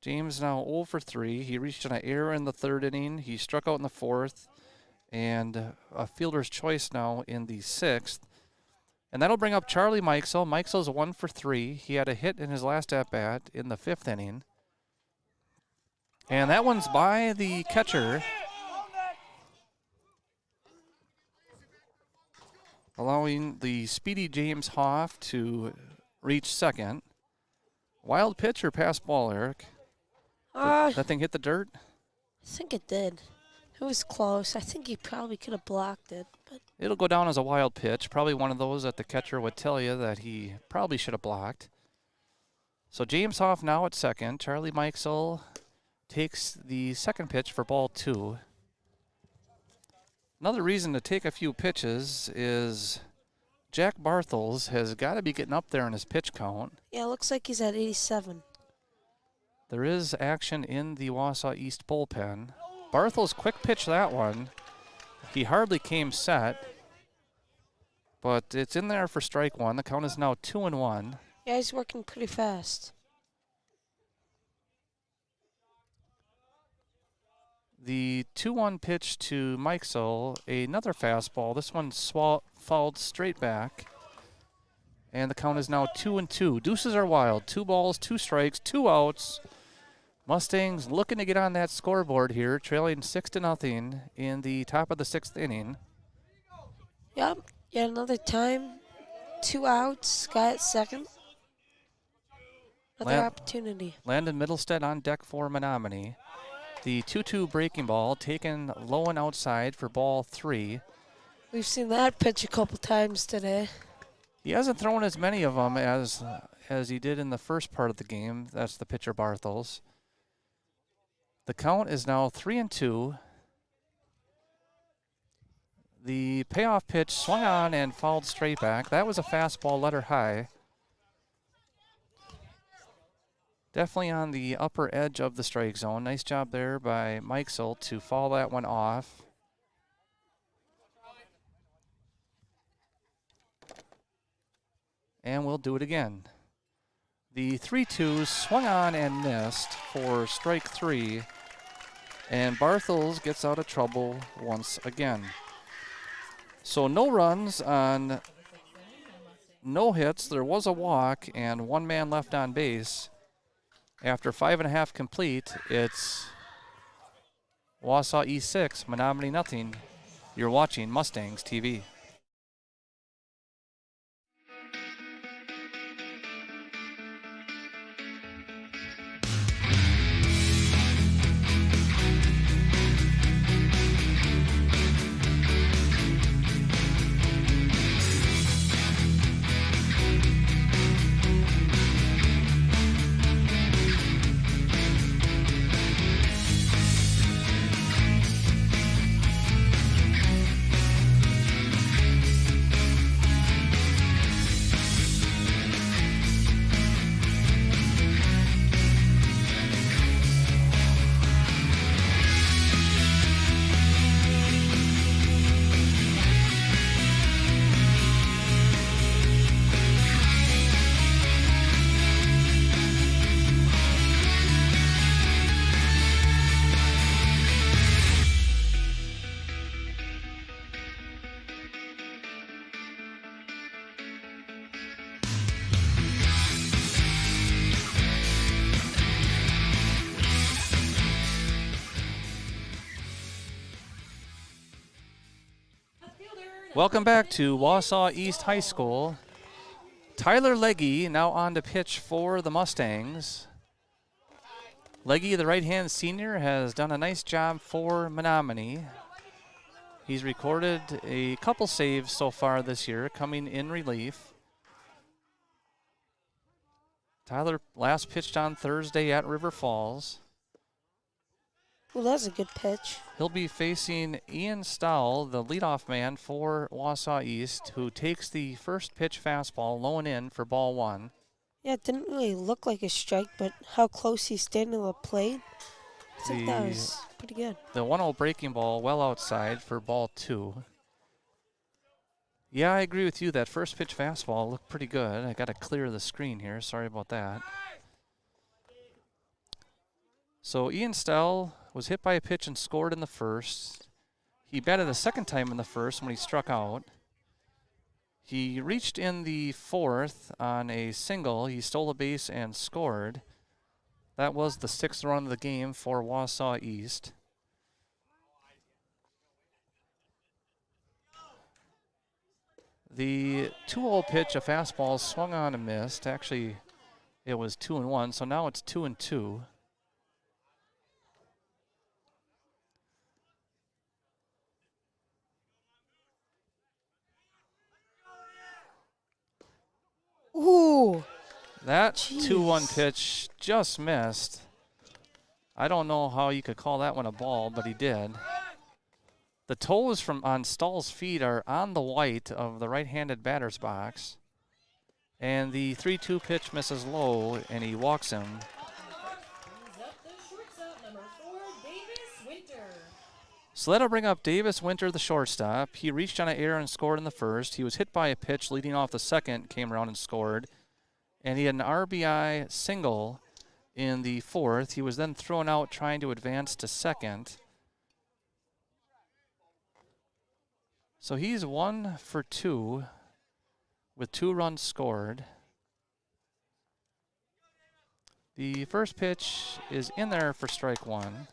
James now 0 for 3. He reached an error in the third inning. He struck out in the fourth. And a fielder's choice now in the 6th. And that'll bring up Charlie Mikesell. Mikesell's 1 for 3. He had a hit in his last at-bat in the 5th inning. And that one's by the catcher, allowing the speedy James Hoff to reach second. Wild pitch or pass ball, Eric? That thing hit the dirt?
I think it did. It was close. I think he probably could have blocked it, but
It'll go down as a wild pitch. Probably one of those that the catcher would tell you that he probably should have blocked. So James Hoff now at second. Charlie Mikesell takes the second pitch for ball 2. Another reason to take a few pitches is Jack Bartels has got to be getting up there in his pitch count.
yeah, it looks like he's at 87.
There is action in the Wausau East bullpen. Bartels quick pitch that one. He hardly came set, but it's in there for strike 1. The count is now 2-1.
Yeah, he's working pretty fast.
The 2-1 pitch to Mikesell, another fastball. This one fouled straight back. And the count is now 2-2. Deuces are wild. 2 balls, 2 strikes, 2 outs. Mustangs looking to get on that scoreboard here, trailing 6-0 in the top of the 6th inning.
Yep, yet another time. 2 outs, guy at second. Another opportunity.
Landon Middlestead on deck for Menomonie. The 2-2 breaking ball taken low and outside for ball 3.
We've seen that pitch a couple times today.
He hasn't thrown as many of them as he did in the first part of the game. That's the pitcher Bartels. The count is now 3-2. The payoff pitch swung on and fouled straight back. That was a fastball, let her high. Definitely on the upper edge of the strike zone. Nice job there by Mikesell to foul that one off. And we'll do it again. The 3-2 swung on and missed for strike 3. And Barthels gets out of trouble once again. So no runs on no hits. There was a walk and 1 man left on base. After 5.5 complete, it's Wausau East 6, Menomonie nothing. You're watching Mustangs TV. Welcome back to Wausau East High School. Tyler Legge now on to pitch for the Mustangs. Legge, the right-hand senior, has done a nice job for Menomonie. He's recorded a couple saves so far this year, coming in relief. Tyler last pitched on Thursday at River Falls.
Well, that's a good pitch.
He'll be facing Ian Stahl, the leadoff man for Wausau East, who takes the first pitch fastball low and in for ball 1.
Yeah, it didn't really look like a strike, but how close he's standing to the plate, I think that was pretty good.
The 1-0 breaking ball well outside for ball 2. Yeah, I agree with you. That first pitch fastball looked pretty good. I got to clear the screen here. Sorry about that. So Ian Stahl was hit by a pitch and scored in the first. He batted a second time in the first when he struck out. He reached in the fourth on a single. He stole a base and scored. That was the 6th run of the game for Wausau East. The 2-0 pitch, a fastball, swung on and missed. Actually, it was 2-1, so now it's 2-2.
Ooh.
That
Jeez.
2-1 pitch just missed. I don't know how you could call that one a ball, but he did. The toes on Stahl's feet are on the white of the right-handed batter's box. And the 3-2 pitch misses low, and he walks him.
Brings up the shortstop, number 4, Davis Winter.
So that'll bring up Davis Winter, the shortstop. He reached on an error and scored in the first. He was hit by a pitch leading off the second, came around and scored. And he had an RBI single in the fourth. He was then thrown out trying to advance to second. So he's 1 for 2 with 2 runs scored. The first pitch is in there for strike 1.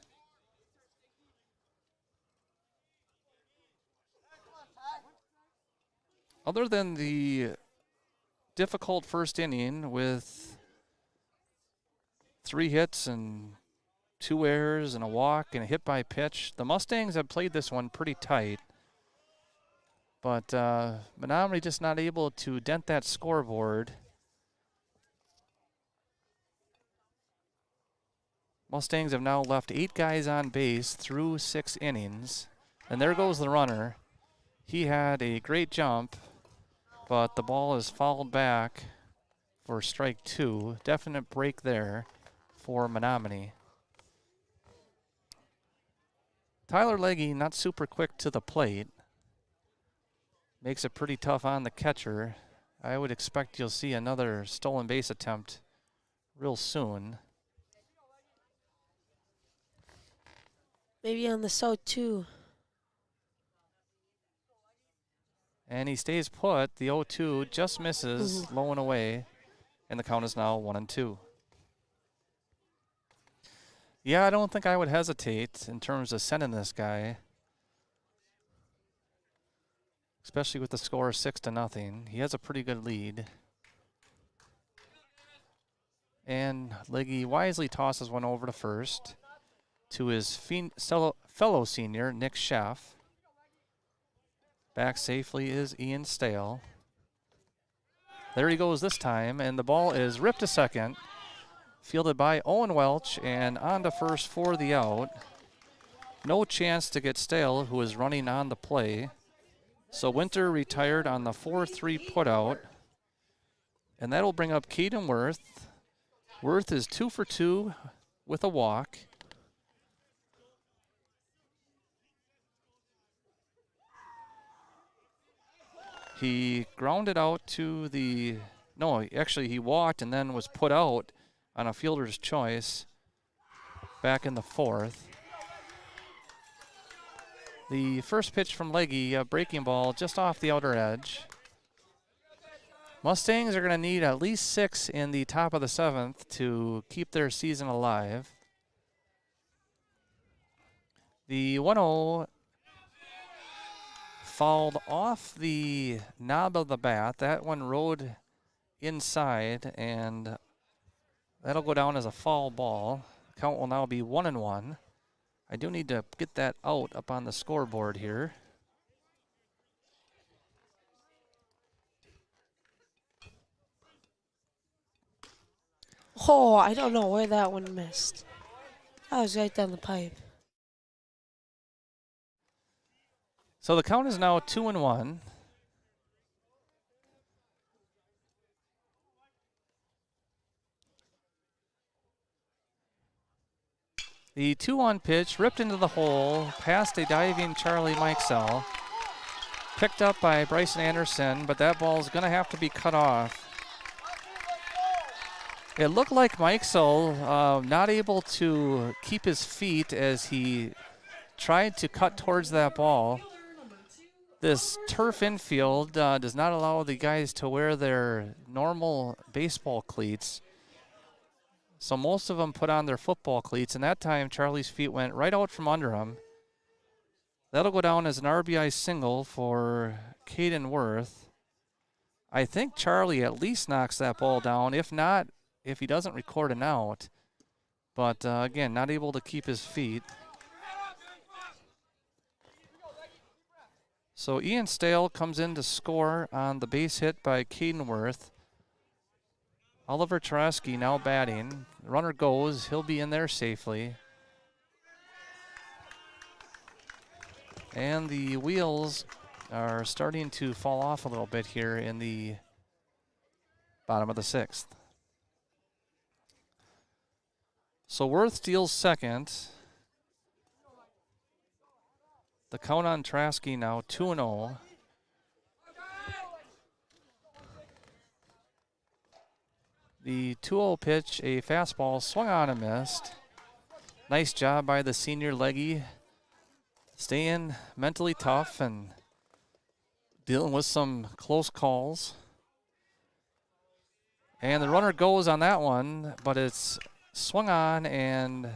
Other than the difficult first inning with 3 hits and 2 errors and a walk and a hit by pitch, the Mustangs have played this one pretty tight. But Menomonie just not able to dent that scoreboard. Mustangs have now left 8 guys on base through 6 innings. And there goes the runner. He had a great jump, but the ball is fouled back for strike 2. Definite break there for Menomonie. Tyler Legge not super quick to the plate. Makes it pretty tough on the catcher. I would expect you'll see another stolen base attempt real soon.
Maybe on the so too.
And he stays put. The 0-2 just misses, low and away. And the count is now 1-2. Yeah, I don't think I would hesitate in terms of sending this guy. Especially with the score 6-0. He has a pretty good lead. And Leggy wisely tosses one over to first to his fellow senior, Nick Schaff. Back safely is Ian Stale. There he goes this time, and the ball is ripped to second. Fielded by Owen Welch, and on to first for the out. No chance to get Stale, who is running on the play. So Winter retired on the 4-3 putout. And that'll bring up Caden Worth. Worth is 2 for 2 with a walk. He grounded out to the, no, actually he walked and then was put out on a fielder's choice back in the fourth. The first pitch from Leggy, a breaking ball just off the outer edge. Mustangs are going to need at least 6 in the top of the 7th to keep their season alive. The 1-0 fouled off the knob of the bat. That one rode inside, and that'll go down as a foul ball. Count will now be 1-1. I do need to get that out up on the scoreboard here.
Oh, I don't know where that one missed. That was right down the pipe.
So the count is now 2-1. The 2-1 pitch ripped into the hole, past a diving Charlie Mikesell. Picked up by Bryson Anderson, but that ball is going to have to be cut off. It looked like Mikesell not able to keep his feet as he tried to cut towards that ball. This turf infield does not allow the guys to wear their normal baseball cleats. So most of them put on their football cleats, and that time Charlie's feet went right out from under him. That'll go down as an RBI single for Caden Worth. I think Charlie at least knocks that ball down. If not, if he doesn't record an out. But again, not able to keep his feet. So Ian Stale comes in to score on the base hit by Caden Worth. Oliver Traski now batting. Runner goes. He'll be in there safely. And the wheels are starting to fall off a little bit here in the bottom of the 6th. So Worth steals second. The count on Traski now 2-0. The 2-0 pitch, a fastball, swung on and missed. Nice job by the senior Leggy, staying mentally tough and dealing with some close calls. And the runner goes on that one, but it's swung on and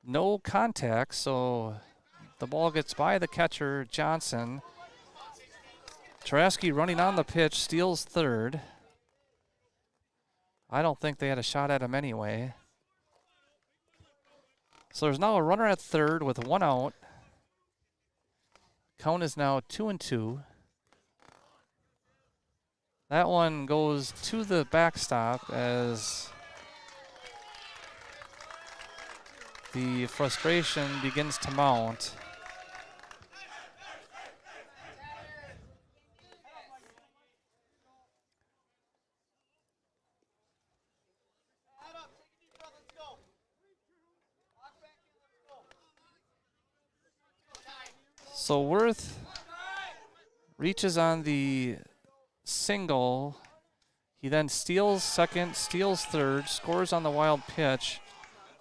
no contact, so the ball gets by the catcher, Johnson. Traski running on the pitch, steals third. I don't think they had a shot at him anyway. So there's now a runner at third with 1 out. Count is now 2-2. That one goes to the backstop as the frustration begins to mount. So Worth reaches on the single. He then steals second, steals third, scores on the wild pitch.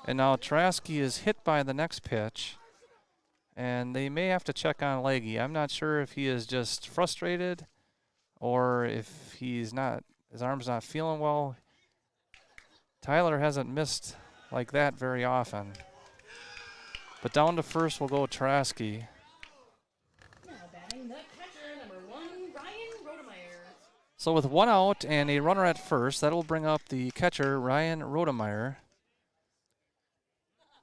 And now Trasky is hit by the next pitch. And they may have to check on Leggy. I'm not sure if he is just frustrated or if he's not, his arm's not feeling well. Tyler hasn't missed like that very often. But down to first will go Trasky.
Now batting the catcher, number 1, Ryan Rodemeyer.
So with 1 out and a runner at first, that'll bring up the catcher, Ryan Rodemeyer.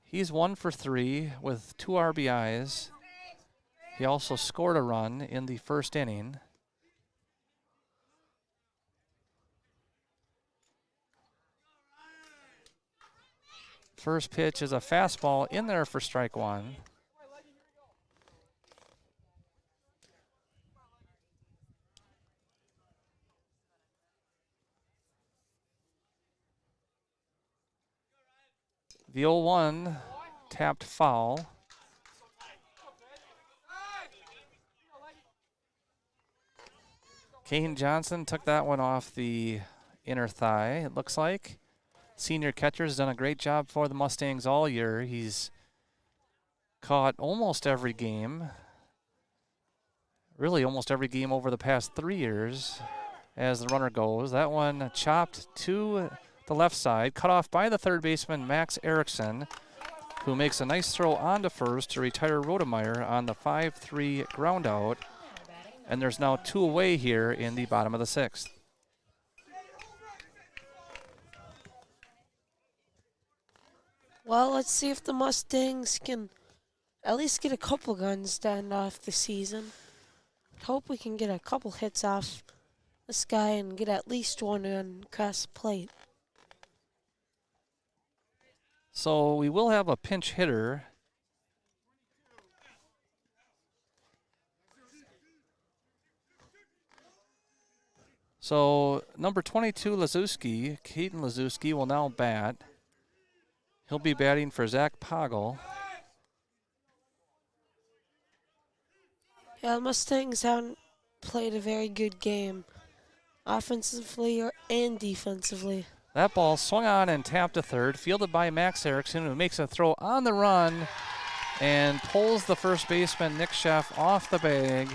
He's 1 for 3 with 2 RBIs. He also scored a run in the first inning. First pitch is a fastball in there for strike 1. The 0-1 tapped foul. Kane Johnson took that one off the inner thigh, it looks like. Senior catcher's done a great job for the Mustangs all year. He's caught almost every game. Really almost every game over the past 3 years as the runner goes. That one chopped to the left side, cut off by the third baseman, Max Erickson, who makes a nice throw onto first to retire Rodemeyer on the 5-3 ground out. And there's now 2 away here in the bottom of the 6th.
Well, let's see if the Mustangs can at least get a couple guns to end off the season. Hope we can get a couple hits off this guy and get at least one on across the plate.
So we will have a pinch hitter. So number 22, Lazewski, Caden Lazewski, will now bat. He'll be batting for Zach Poggle.
Yeah, the Mustangs haven't played a very good game, offensively and defensively.
That ball swung on and tapped to third, fielded by Max Erickson, who makes a throw on the run and pulls the first baseman, Nick Sheff, off the bag.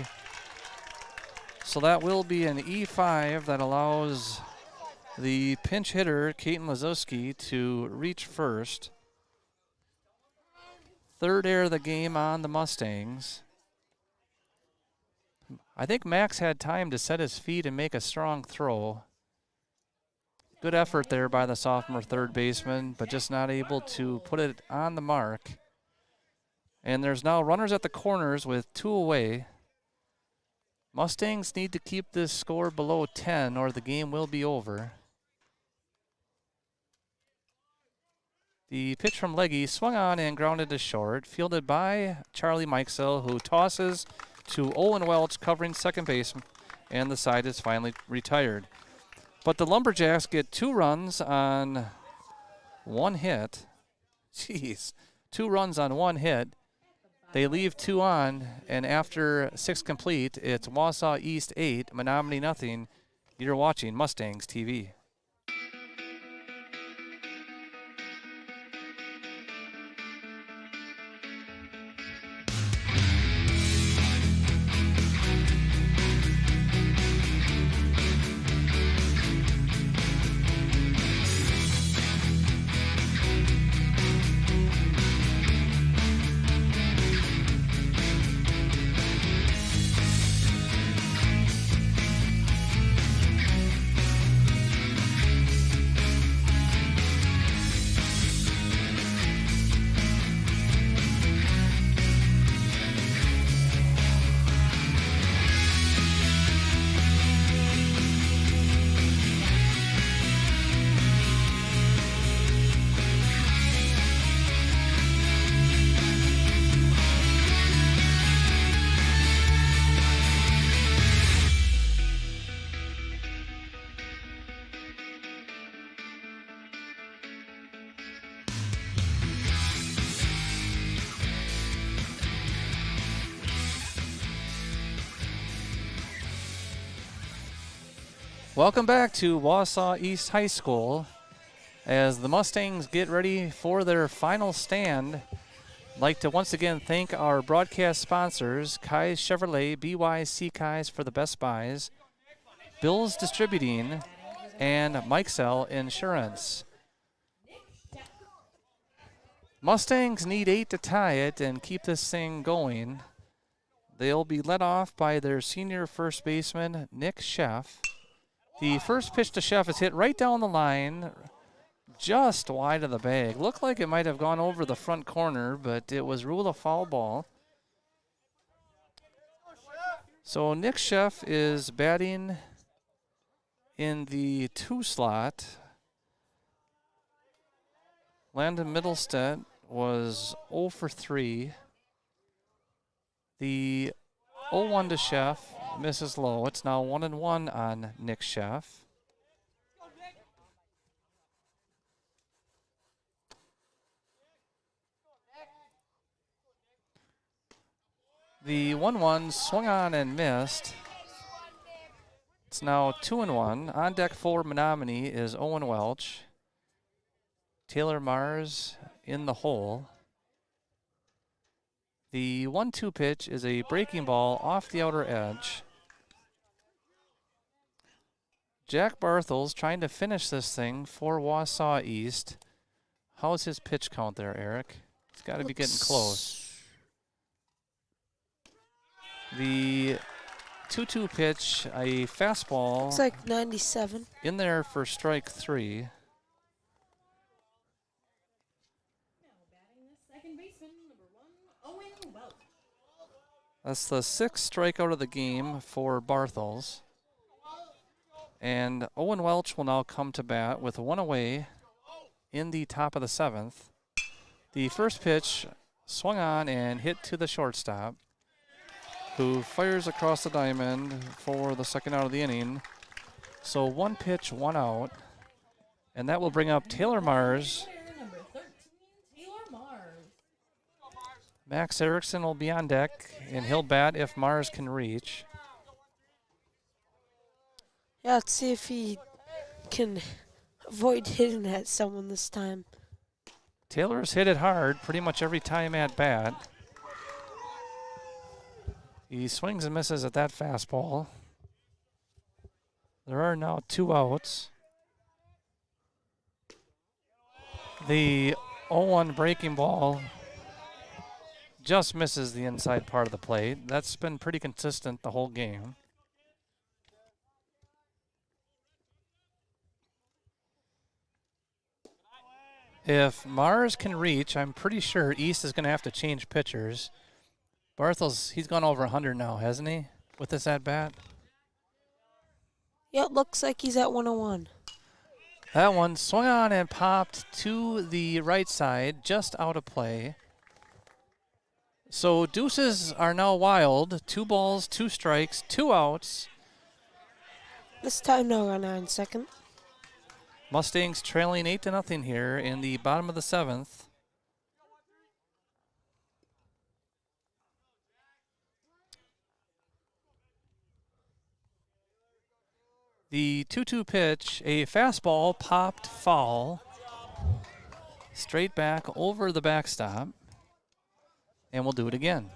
So that will be an E5 that allows the pinch hitter, Caden Lazowski, to reach first. Third error of the game on the Mustangs. I think Max had time to set his feet and make a strong throw. Good effort there by the sophomore third baseman, but just not able to put it on the mark. And there's now runners at the corners with 2 away. Mustangs need to keep this score below 10 or the game will be over. The pitch from Leggy swung on and grounded to short, fielded by Charlie Mikesell, who tosses to Owen Welch covering second base, and the side is finally retired. But the Lumberjacks get 2 runs on 1 hit. Jeez, 2 runs on 1 hit. They leave 2 on, and after 6 complete, it's Wausau East 8, Menomonie nothing. You're watching Mustangs TV. Welcome back to Wausau East High School. As the Mustangs get ready for their final stand, I'd like to once again thank our broadcast sponsors, Kai's Chevrolet, BYC Kai's for the best buys, Bill's Distributing, and Mike's Insurance. Mustangs need 8 to tie it and keep this thing going. They'll be led off by their senior first baseman, Nick Sheff. The first pitch to Sheff is hit right down the line, just wide of the bag. Looked like it might have gone over the front corner, but it was ruled a foul ball. So Nick Sheff is batting in the 2 slot. Landon Middlestead was 0 for 3. The 0-1 to Sheff misses low. It's now 1-1 on Nick Sheff. The 1-1 swung on and missed. It's now 2-1. On deck for Menomonie is Owen Welch. Taylor Mars in the hole. The 1-2 pitch is a breaking ball off the outer edge. Jack Barthels trying to finish this thing for Wausau East. How's his pitch count there, Eric? He's got to be getting close. The 2-2 pitch, a fastball.
Looks like 97.
In there for strike 3. That's the 6th strikeout of the game for Barthels. And Owen Welch will now come to bat with 1 away in the top of the 7th. The first pitch swung on and hit to the shortstop, who fires across the diamond for the 2nd out of the inning. So 1 pitch, 1 out. And that will bring up Taylor Mars.
Number 13, Taylor Mars.
Max Erickson will be on deck, and he'll bat if Mars can reach.
Yeah, let's see if he can avoid hitting at someone this time.
Taylor's hit it hard pretty much every time at bat. He swings and misses at that fastball. There are now 2 outs. The 0-1 breaking ball just misses the inside part of the plate. That's been pretty consistent the whole game. If Mars can reach, I'm pretty sure East is going to have to change pitchers. Barthels, he's gone over 100 now, hasn't he, with this at-bat?
Yeah, it looks like he's at 101.
That one swung on and popped to the right side, just out of play. So deuces are now wild. 2 balls, 2 strikes, 2 outs.
This time no runner on second.
Mustangs trailing 8-0 here in the bottom of the 7th. The 2-2 pitch, a fastball popped foul. Straight back over the backstop. And we'll do it again.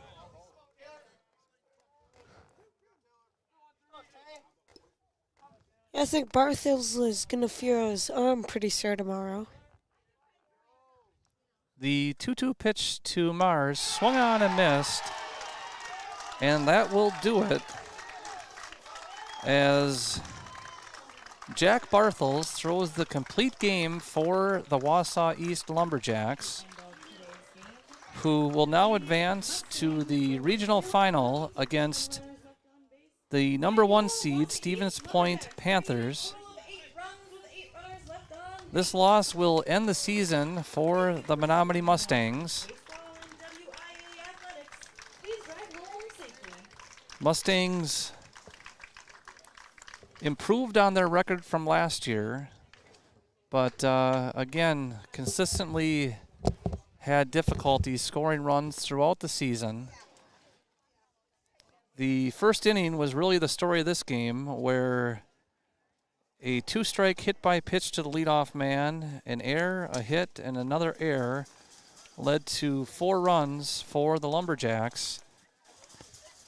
I think Barthels is going to feel his arm pretty sore tomorrow.
The 2-2 pitch to Mars swung on and missed. And that will do it, as Jack Barthels throws the complete game for the Wausau East Lumberjacks, who will now advance to the regional final against the number 1 seed, Stevens Point Panthers. This loss will end the season for the Menomonie Mustangs. Mustangs improved on their record from last year, but again, consistently had difficulty scoring runs throughout the season. The first inning was really the story of this game, where A 2-strike hit by pitch to the leadoff man, an error, a hit, and another error led to 4 runs for the Lumberjacks.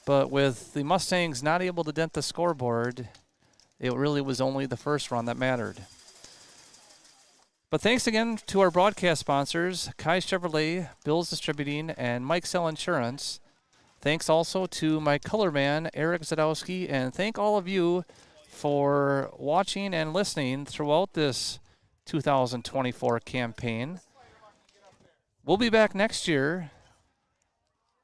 But with the Mustangs not able to dent the scoreboard, it really was only the first run that mattered. But thanks again to our broadcast sponsors, Kai Chevrolet, Bills Distributing, and Mike Sell Insurance. Thanks also to my color man, Eric Zadowski, and thank all of you for watching and listening throughout this 2024 campaign. We'll be back next year,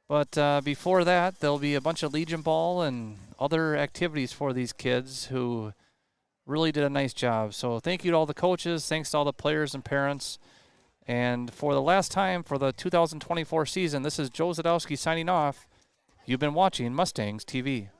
but before that, there'll be a bunch of Legion Ball and other activities for these kids who really did a nice job. So thank you to all the coaches, thanks to all the players and parents. And for the last time for the 2024 season, this is Joe Zadowski signing off. You've been watching Mustangs TV.